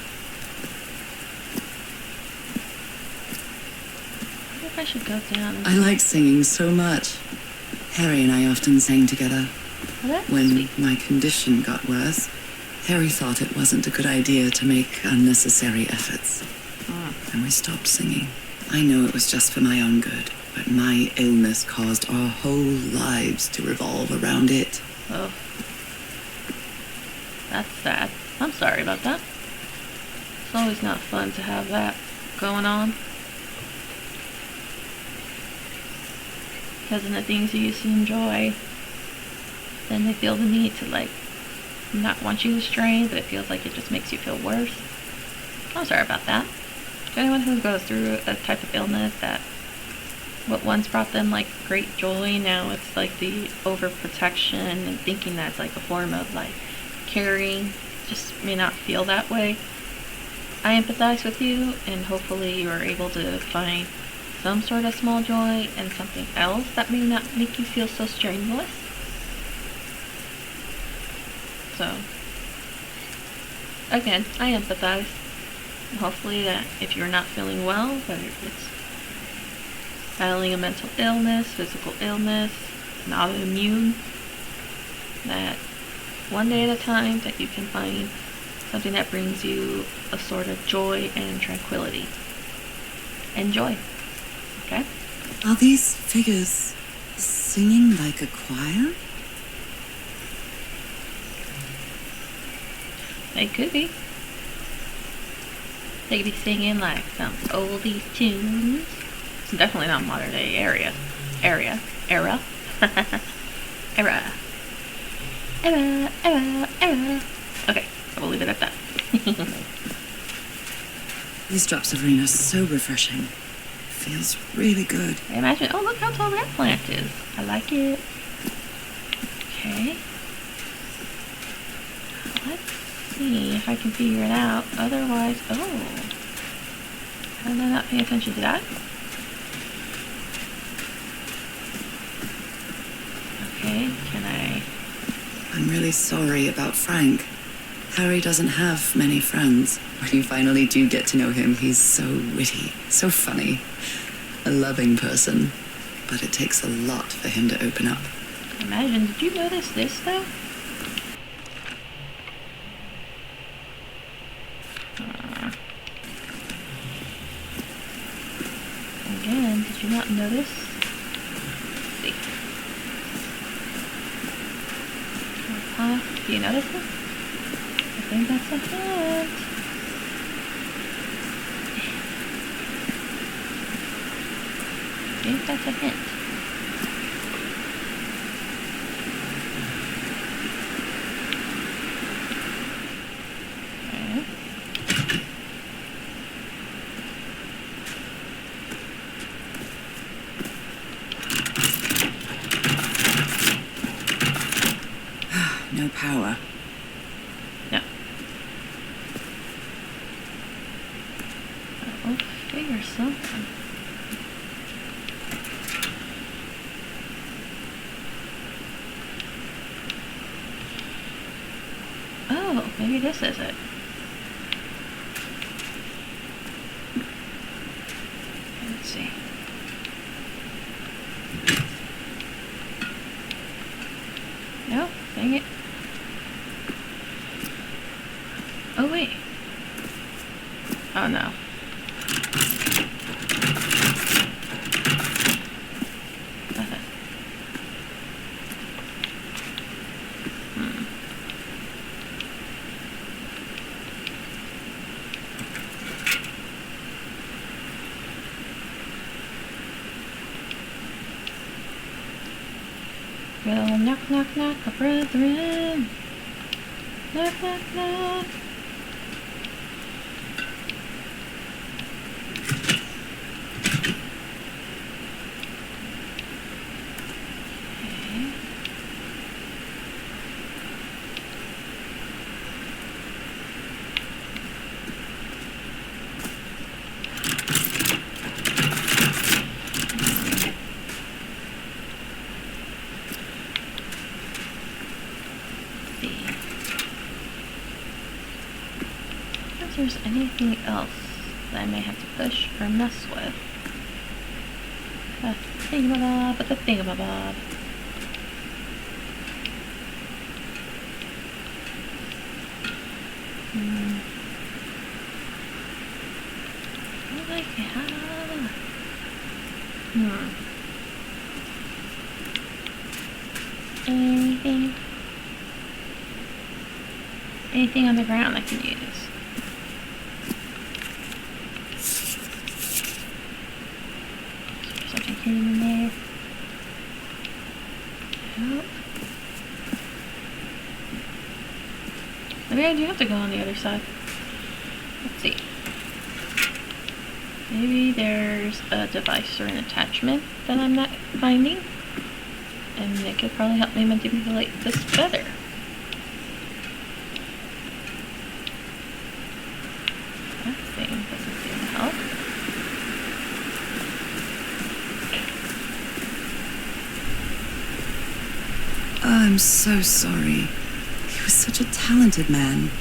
S1: I think I should go down and
S2: I like singing so much. Harry and I often sang together.
S1: Oh, that's
S2: When
S1: sweet.
S2: my condition got worse, Harry thought it wasn't a good idea to make unnecessary efforts. And we stopped singing. I know it was just for my own good, but my illness caused our whole lives to revolve around it.
S1: Oh. That's sad. I'm sorry about that. It's always not fun to have that going on. Because in the things you used to enjoy, then they feel the need to, like, not want you to strain, but it feels like it just makes you feel worse. I'm sorry about that. To anyone who goes through a type of illness that what once brought them, like, great joy, now it's like the overprotection and thinking that's like a form of, like, caring, just may not feel that way. I empathize with you, and hopefully you are able to find some sort of small joy and something else that may not make you feel so strenuous. So, again, I empathize. And hopefully that if you're not feeling well, whether it's battling a mental illness, physical illness, an autoimmune, that one day at a time that you can find something that brings you a sort of joy and tranquility. And joy. Okay?
S2: Are these figures singing like a choir?
S1: They could be. They could be singing like some oldies tunes. It's definitely not modern day era. Era. Okay, I will leave it at that.
S2: These drops of rain are so refreshing. Feels really good.
S1: I imagine. Oh, look how tall that plant is. I like it. Okay. Let's see if I can figure it out. Otherwise, oh. How did I not pay attention to that? Okay, can I
S2: I'm really sorry about Frank. Harry doesn't have many friends. When you finally do get to know him, he's so witty, so funny. A loving person. But it takes a lot for him to open up.
S1: Imagine, did you notice this though? Again, did you not notice? Let's see. Do you notice this? I think that's a hint. I think that's a hint.
S2: No power.
S1: No. I'll figure something. Oh, maybe this is it. Let's see. No, dang it. Oh, wait. Oh, no. Nothing. Well, knock, knock, knock, a brethren. Knock, knock, knock. Okay. If there's anything else that I may have to push or mess with. A thingamabob with a thingamabob. What do I have? Anything on the ground I can use. Something hidden in there. Nope. Maybe I do have to go on the other side. Let's see. Maybe there's a device or an attachment that I'm not finding. And it could probably help me manipulate this feather. That thing doesn't seem to help.
S2: I'm so sorry. He was such a talented man.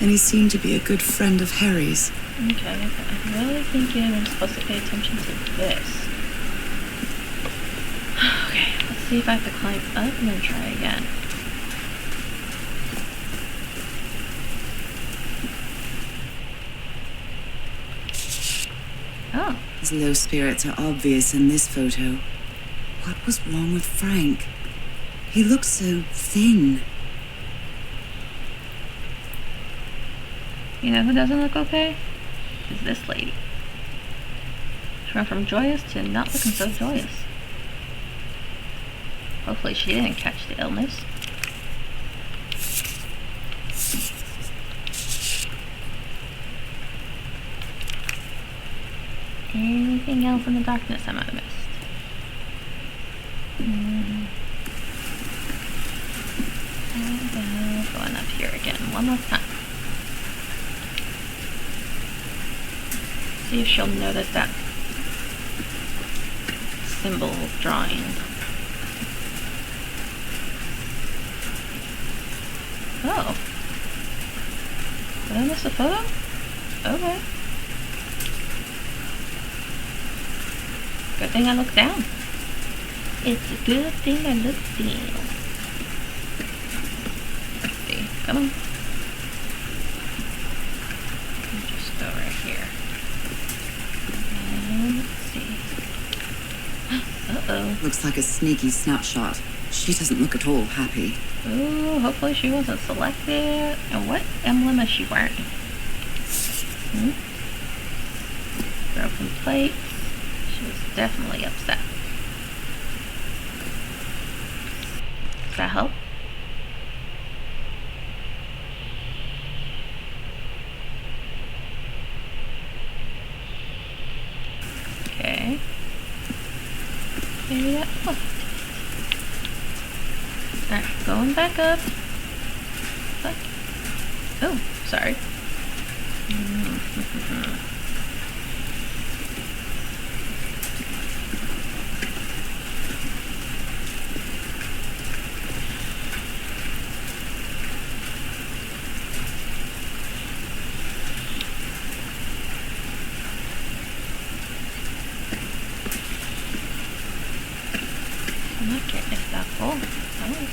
S2: And he seemed to be a good friend of Harry's.
S1: Okay, I really think I'm supposed to pay attention to this. Okay, let's see if I have to climb up and then try again. Oh.
S2: His low spirits are obvious in this photo. What was wrong with Frank? He looked so thin.
S1: You know who doesn't look okay? Is this lady. She went from joyous to not looking so joyous. Hopefully she didn't catch the illness. Anything else in the darkness I might have missed? Going up here again one last time. See if she'll notice that symbol drawing. Oh. Did I miss a photo? Okay. Good thing I looked down. It's a good thing I looked down. Let's see. Come on. Just go right here. And let's see. Uh-oh.
S2: Looks like a sneaky snapshot. She doesn't look at all happy.
S1: Ooh, hopefully she wasn't selected. And what emblem is she wearing? Broken plates. She was definitely upset. Does that help? Okay. Maybe that. Oh. Alright, going back up. What? Oh, sorry. I'm not getting it that full. Oh.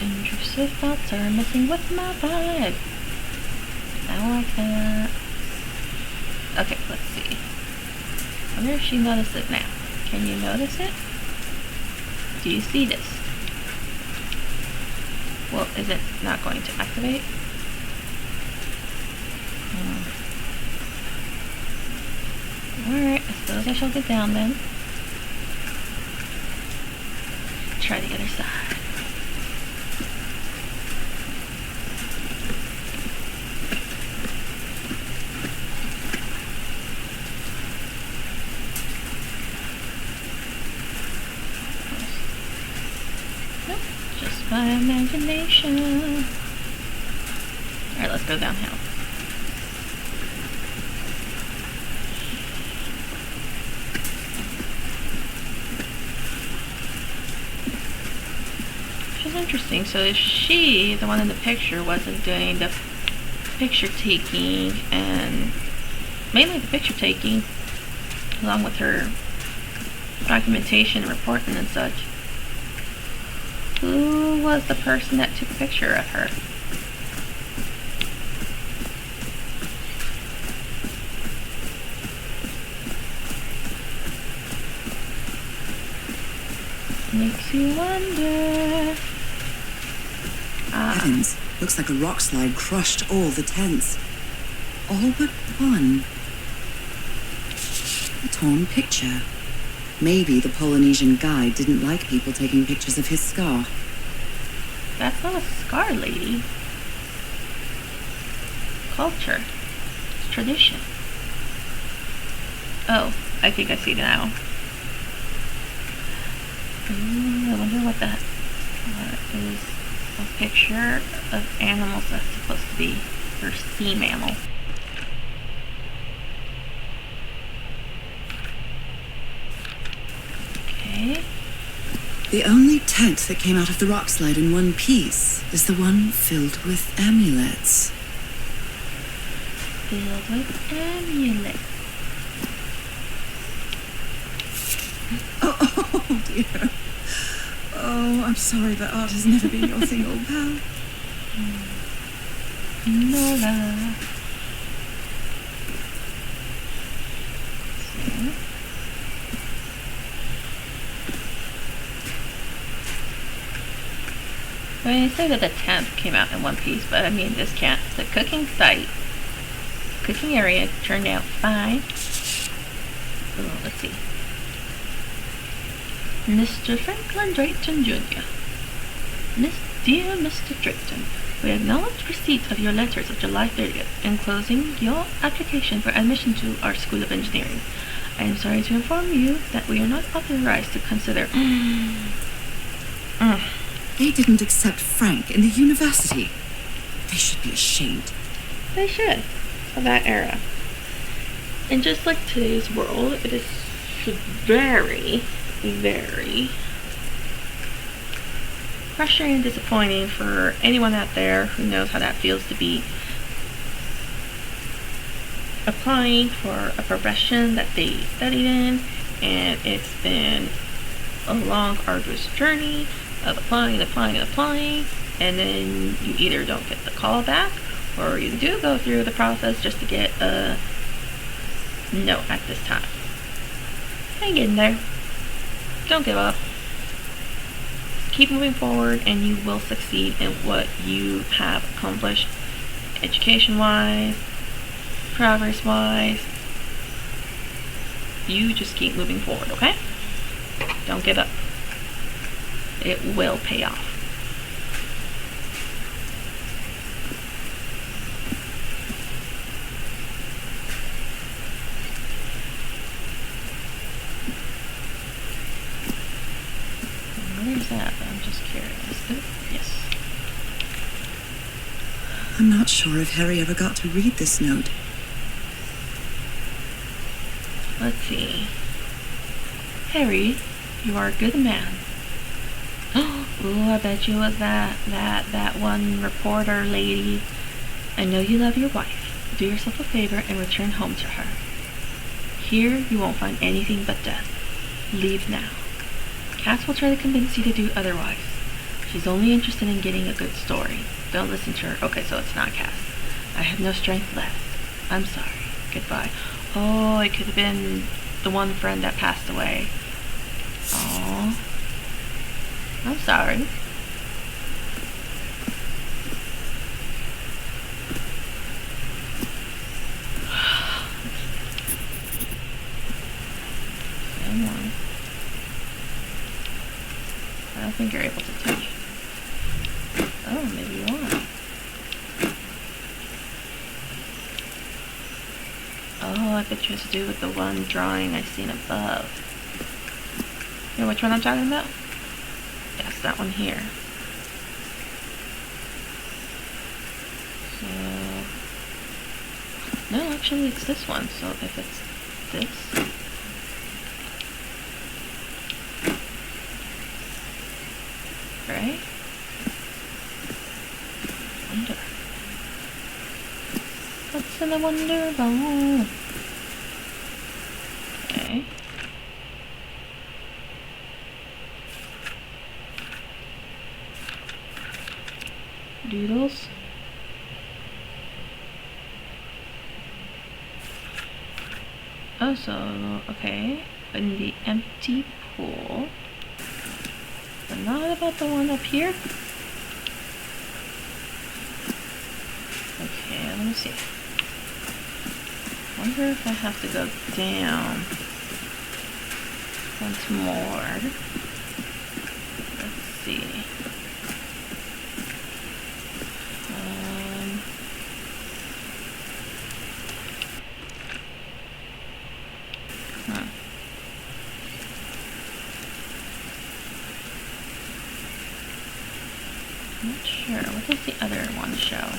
S1: Intrusive thoughts are messing with my vibe. I like that. Okay, let's see. I wonder if she noticed it now. Can you notice it? Do you see this? Well, is it not going to activate? Alright, I suppose I shall get down then. Try the other side. Nope, just my imagination. Alright, let's go downhill. Interesting. So if she, the one in the picture, wasn't doing the picture taking, and mainly the picture taking, along with her documentation and reporting and such, who was the person that took a picture of her? Makes you wonder.
S2: Heavens, looks like a rock slide crushed all the tents. All but one. A torn picture. Maybe the Polynesian guide didn't like people taking pictures of his scar.
S1: That's not a scar, lady. Culture. It's tradition. Oh, I think I see it now. Ooh, I wonder what that is. A picture of animals that's supposed to be her sea mammal. Okay.
S2: The only tent that came out of the rock slide in one piece is the one filled with amulets.
S1: Filled with amulets.
S2: Oh dear. Oh, I'm sorry that art has never been your thing, old pal.
S1: Nora. I mean, they say that the tent came out in one piece, but I mean, this can't. The cooking site, cooking area turned out fine. Oh, let's see. Mr. Franklin Drayton Jr. Dear Mr. Drayton, we acknowledge receipt of your letters of July 30th, enclosing your application for admission to our School of Engineering. I am sorry to inform you that we are not authorized to consider...
S2: They didn't accept Frank in the university. They should be ashamed.
S1: They should, of that era. And just like today's world, it is very frustrating and disappointing for anyone out there who knows how that feels to be applying for a profession that they studied in, and it's been a long, arduous journey of applying, and then you either don't get the call back, or you do go through the process just to get a no at this time. Hang in there. Don't give up. Keep moving forward, and you will succeed in what you have accomplished, education-wise, progress-wise. You just keep moving forward, okay? Don't give up. It will pay off. Where's that? I'm just curious. Yes.
S2: I'm not sure if Harry ever got to read this note.
S1: Let's see. Harry, you are a good man. Oh, I bet you was that one reporter lady. I know you love your wife. Do yourself a favor and return home to her. Here you won't find anything but death. Leave now. Cass will try to convince you to do otherwise. She's only interested in getting a good story. Don't listen to her. Okay, so it's not Cass. I have no strength left. I'm sorry. Goodbye. Oh, it could have been the one friend that passed away. Oh, I'm sorry. Come on. I don't think you're able to touch. Oh, maybe you are. Oh, I bet you it's to do with the one drawing I've seen above. You know which one I'm talking about? Yes, that one here. So, no, actually it's this one. So if it's this, right? Wonder. What's in the wonder ball? Okay. Doodles. Oh, so, okay. In the empty pool. But not about the one up here? Okay, let me see. Wonder if I have to go down once more. Let's see. Not sure. What does the other one show?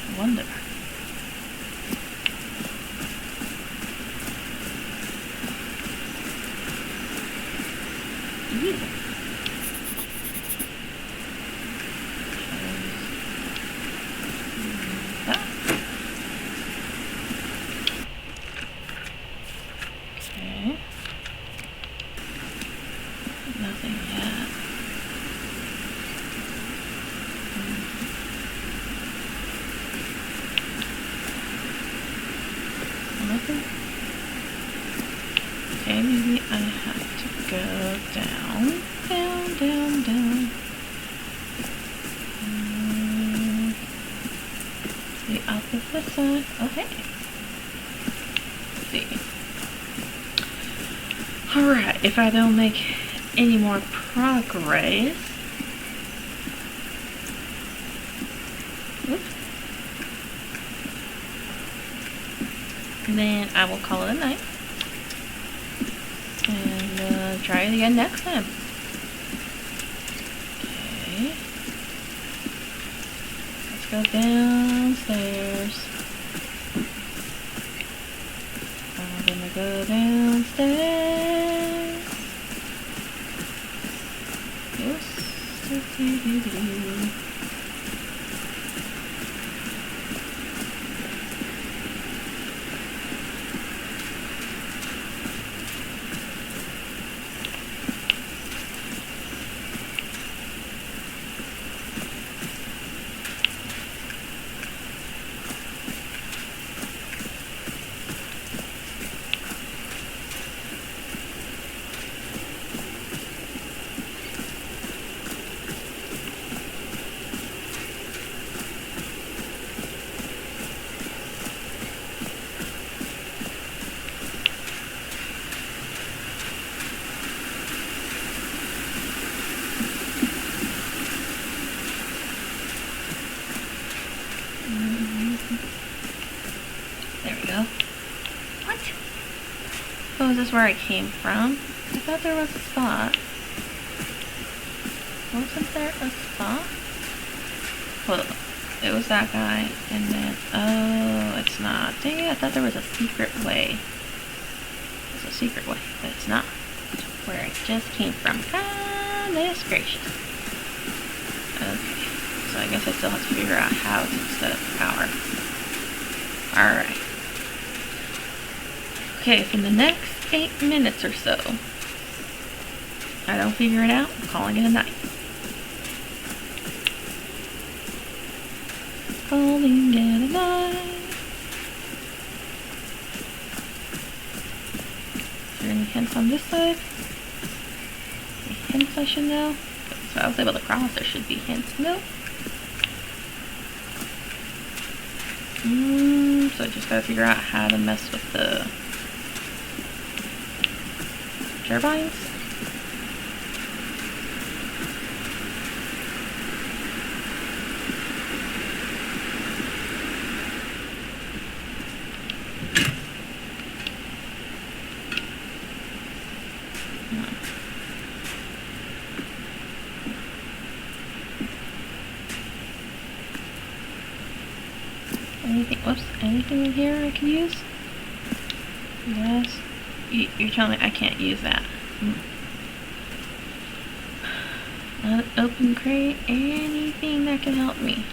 S1: I wonder. Ew. Okay. Nothing yet. Nothing. Okay, maybe I have to go down, down, down, down. The opposite side. Okay. Let's see. Alright, if I don't make any more progress. Oops. Then I will call it a night. And try it again next time. Okay. Let's go downstairs. I'm gonna go downstairs. Yes. There we go. What? Oh, is this where I came from? I thought there was a spot. Wasn't there a spot? Well, it was that guy, and then... Oh, it's not. Dang it, I thought there was a secret way. There's a secret way, but it's not. It's where I just came from. Goodness gracious. Okay, so I guess I still have to figure out how to set up the power. Alright. Okay, for the next 8 minutes or so, I don't figure it out, I'm calling it a night. Calling it a night. Is there any hints on this side? Any hints I should know? So I was able to cross, there should be hints. Nope. So I just gotta figure out how to mess with the turbines. Anything in here I can use? Yes. You're telling me I can't use that. Not an open crate. Anything that can help me.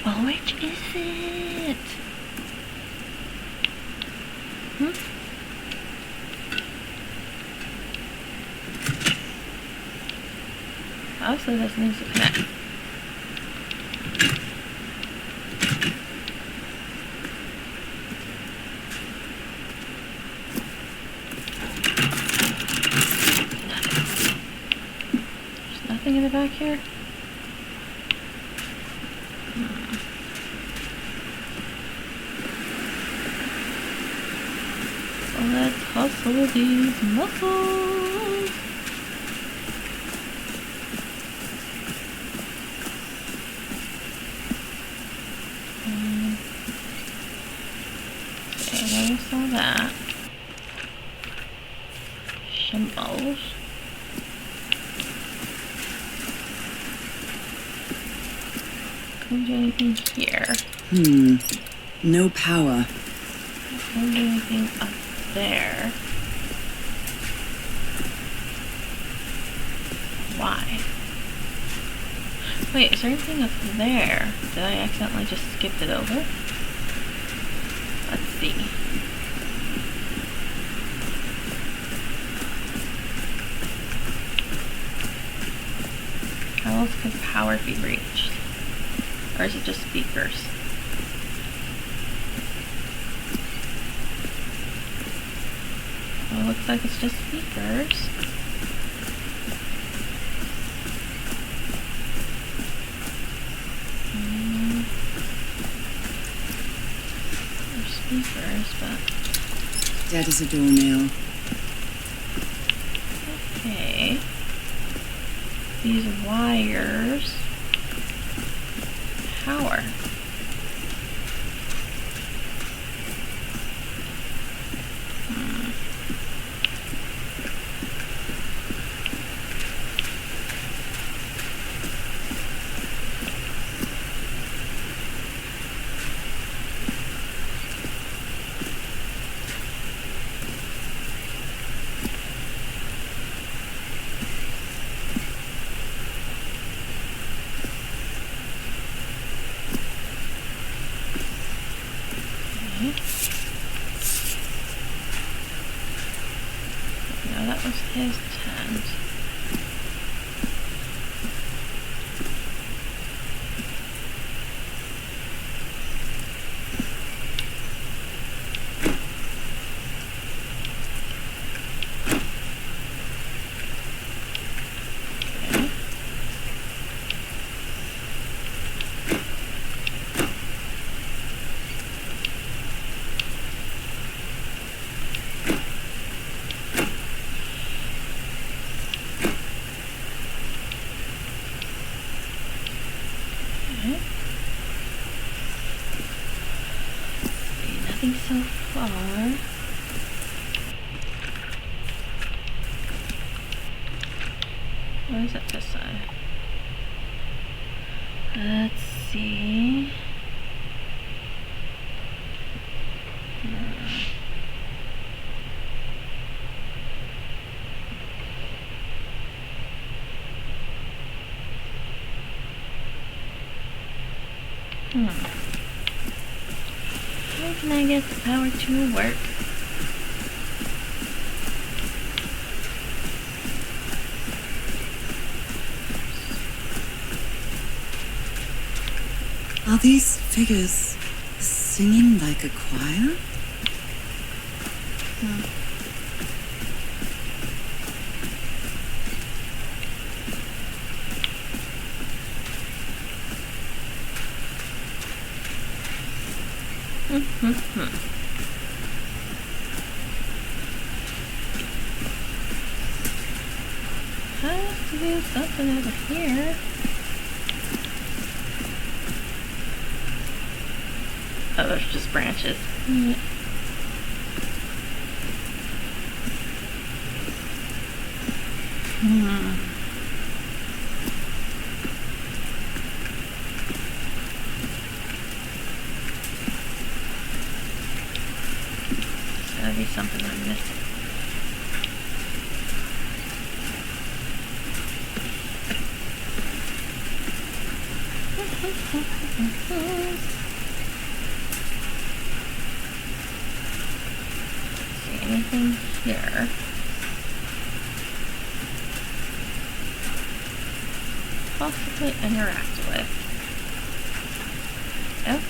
S1: Well, which is it? Obviously this needs to connect. There's nothing in the back here. So let's hustle these muscles. Okay, I saw that. Symbols. Couldn't do anything here.
S2: No power.
S1: Couldn't do anything up there. Why? Wait, is there anything up there? Did I accidentally just skip it over? Let's see. How else could power be reached? Or is it just speakers? Well, it looks like it's just speakers. There's speakers, but...
S2: Dead as a doornail.
S1: Okay. These wires. Power. No, that was his tent. Okay. Okay. See, nothing so far. What is it this side? Let's see. How can I get the power to work?
S2: Are these figures singing like a choir?
S1: Has to be something over here. Oh, there's just branches. There's gotta be something I'm missing. See anything here? Possibly interact with. Oh.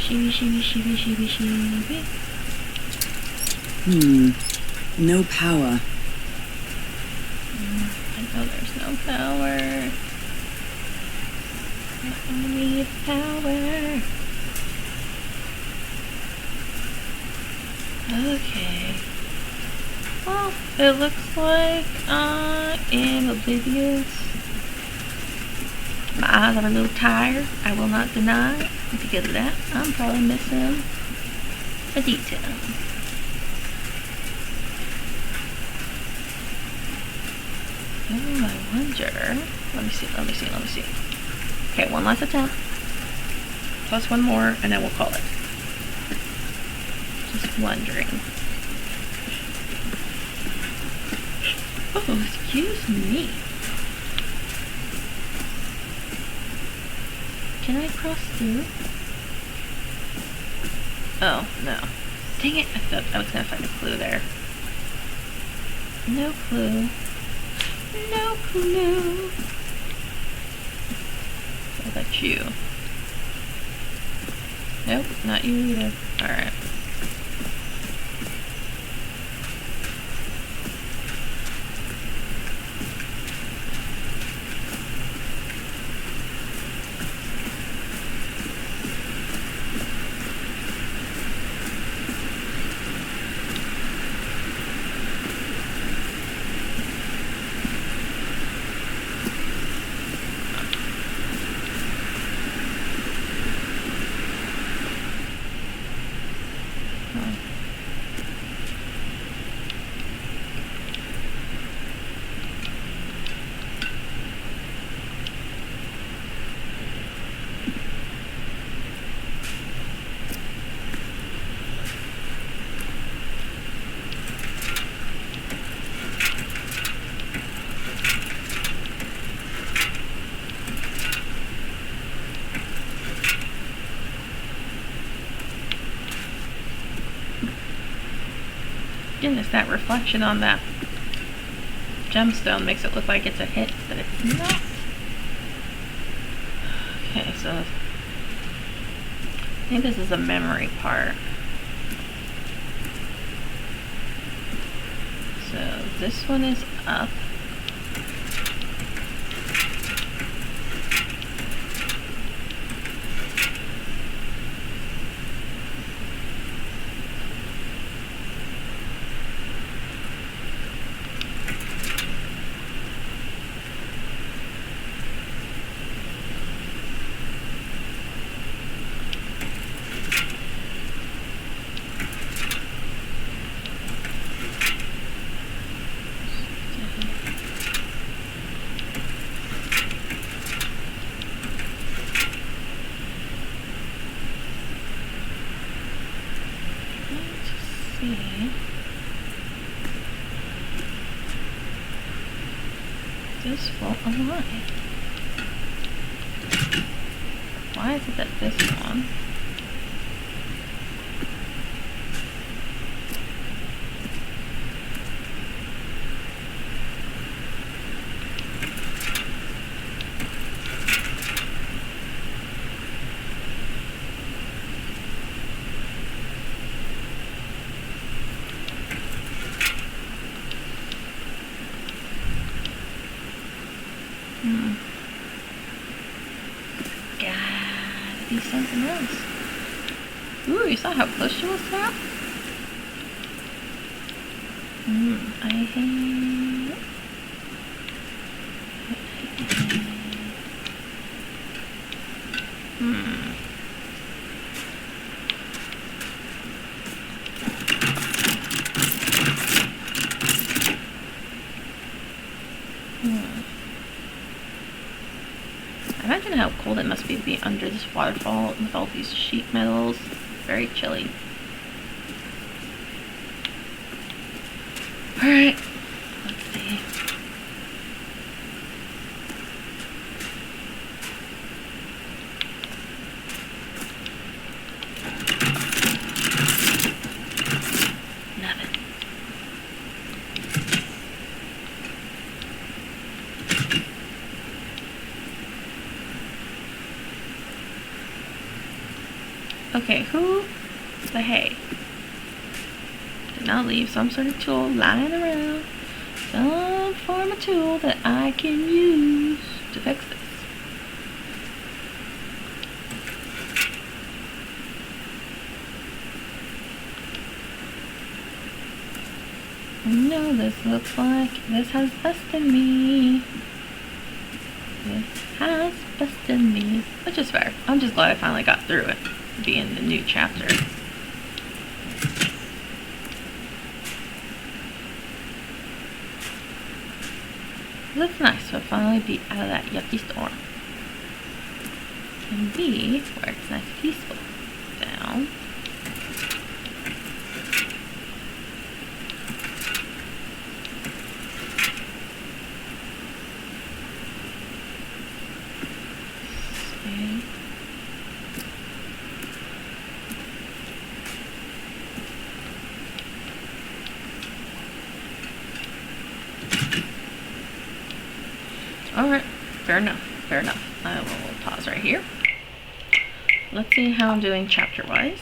S1: Sheeby.
S2: No power.
S1: I know there's no power. I need power. Okay. Well, it looks like I am oblivious. My eyes are a little tired. I will not deny. Because of that, I'm probably missing a detail. Oh, I wonder. Let me see. Okay, one last attempt. Plus one more, and then we'll call it. Just wondering. Oh, excuse me. Can I cross through? Oh, no. Dang it, I thought I was gonna find a clue there. No clue. No clue. What about you? Nope, not you either. Alright. Goodness, that reflection on that gemstone makes it look like it's a hit, but it's not. Okay, so I think this is a memory part. So this one is up. This won't align. Why is it that this one? Gotta be something else. Ooh, you saw how close she was to that? I hate... Imagine how cold it must be under this waterfall with all these sheet metals. Very chilly. Alright, let's see. Nothing. Okay, who the hey did not leave some sort of tool lying around? Some form of tool that I can use to fix this. No, this looks like this has busted me. This has busted me. Which is fair. I'm just glad I finally got through it. Being the new chapter. That's nice to finally be out of that yucky storm. And be where it's nice and peaceful. Down. See. Alright, fair enough, fair enough. I will pause right here. Let's see how I'm doing chapter-wise.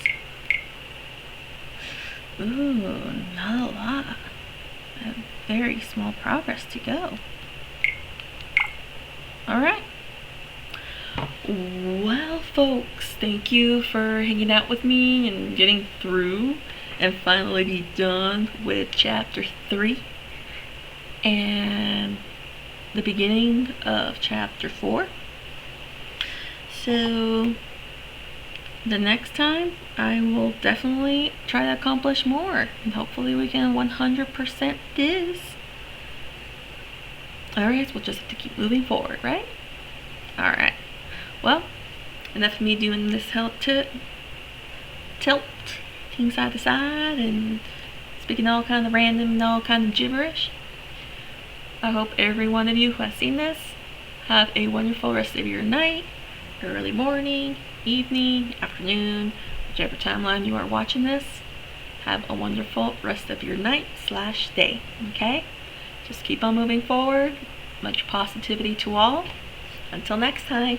S1: Ooh, not a lot. I have very small progress to go. Alright. Well, folks, thank you for hanging out with me and getting through and finally be done with chapter 3 and the beginning of chapter 4. So the next time I will definitely try to accomplish more, and hopefully we can 100% this. Alright, so we'll just have to keep moving forward, right? Alright. Well, enough of me doing this tilt side to side and speaking all kind of random and all kind of gibberish. I hope every one of you who has seen this have a wonderful rest of your night, early morning, evening, afternoon, whichever timeline you are watching this. Have a wonderful rest of your night/day, okay? Just keep on moving forward. Much positivity to all. Until next time.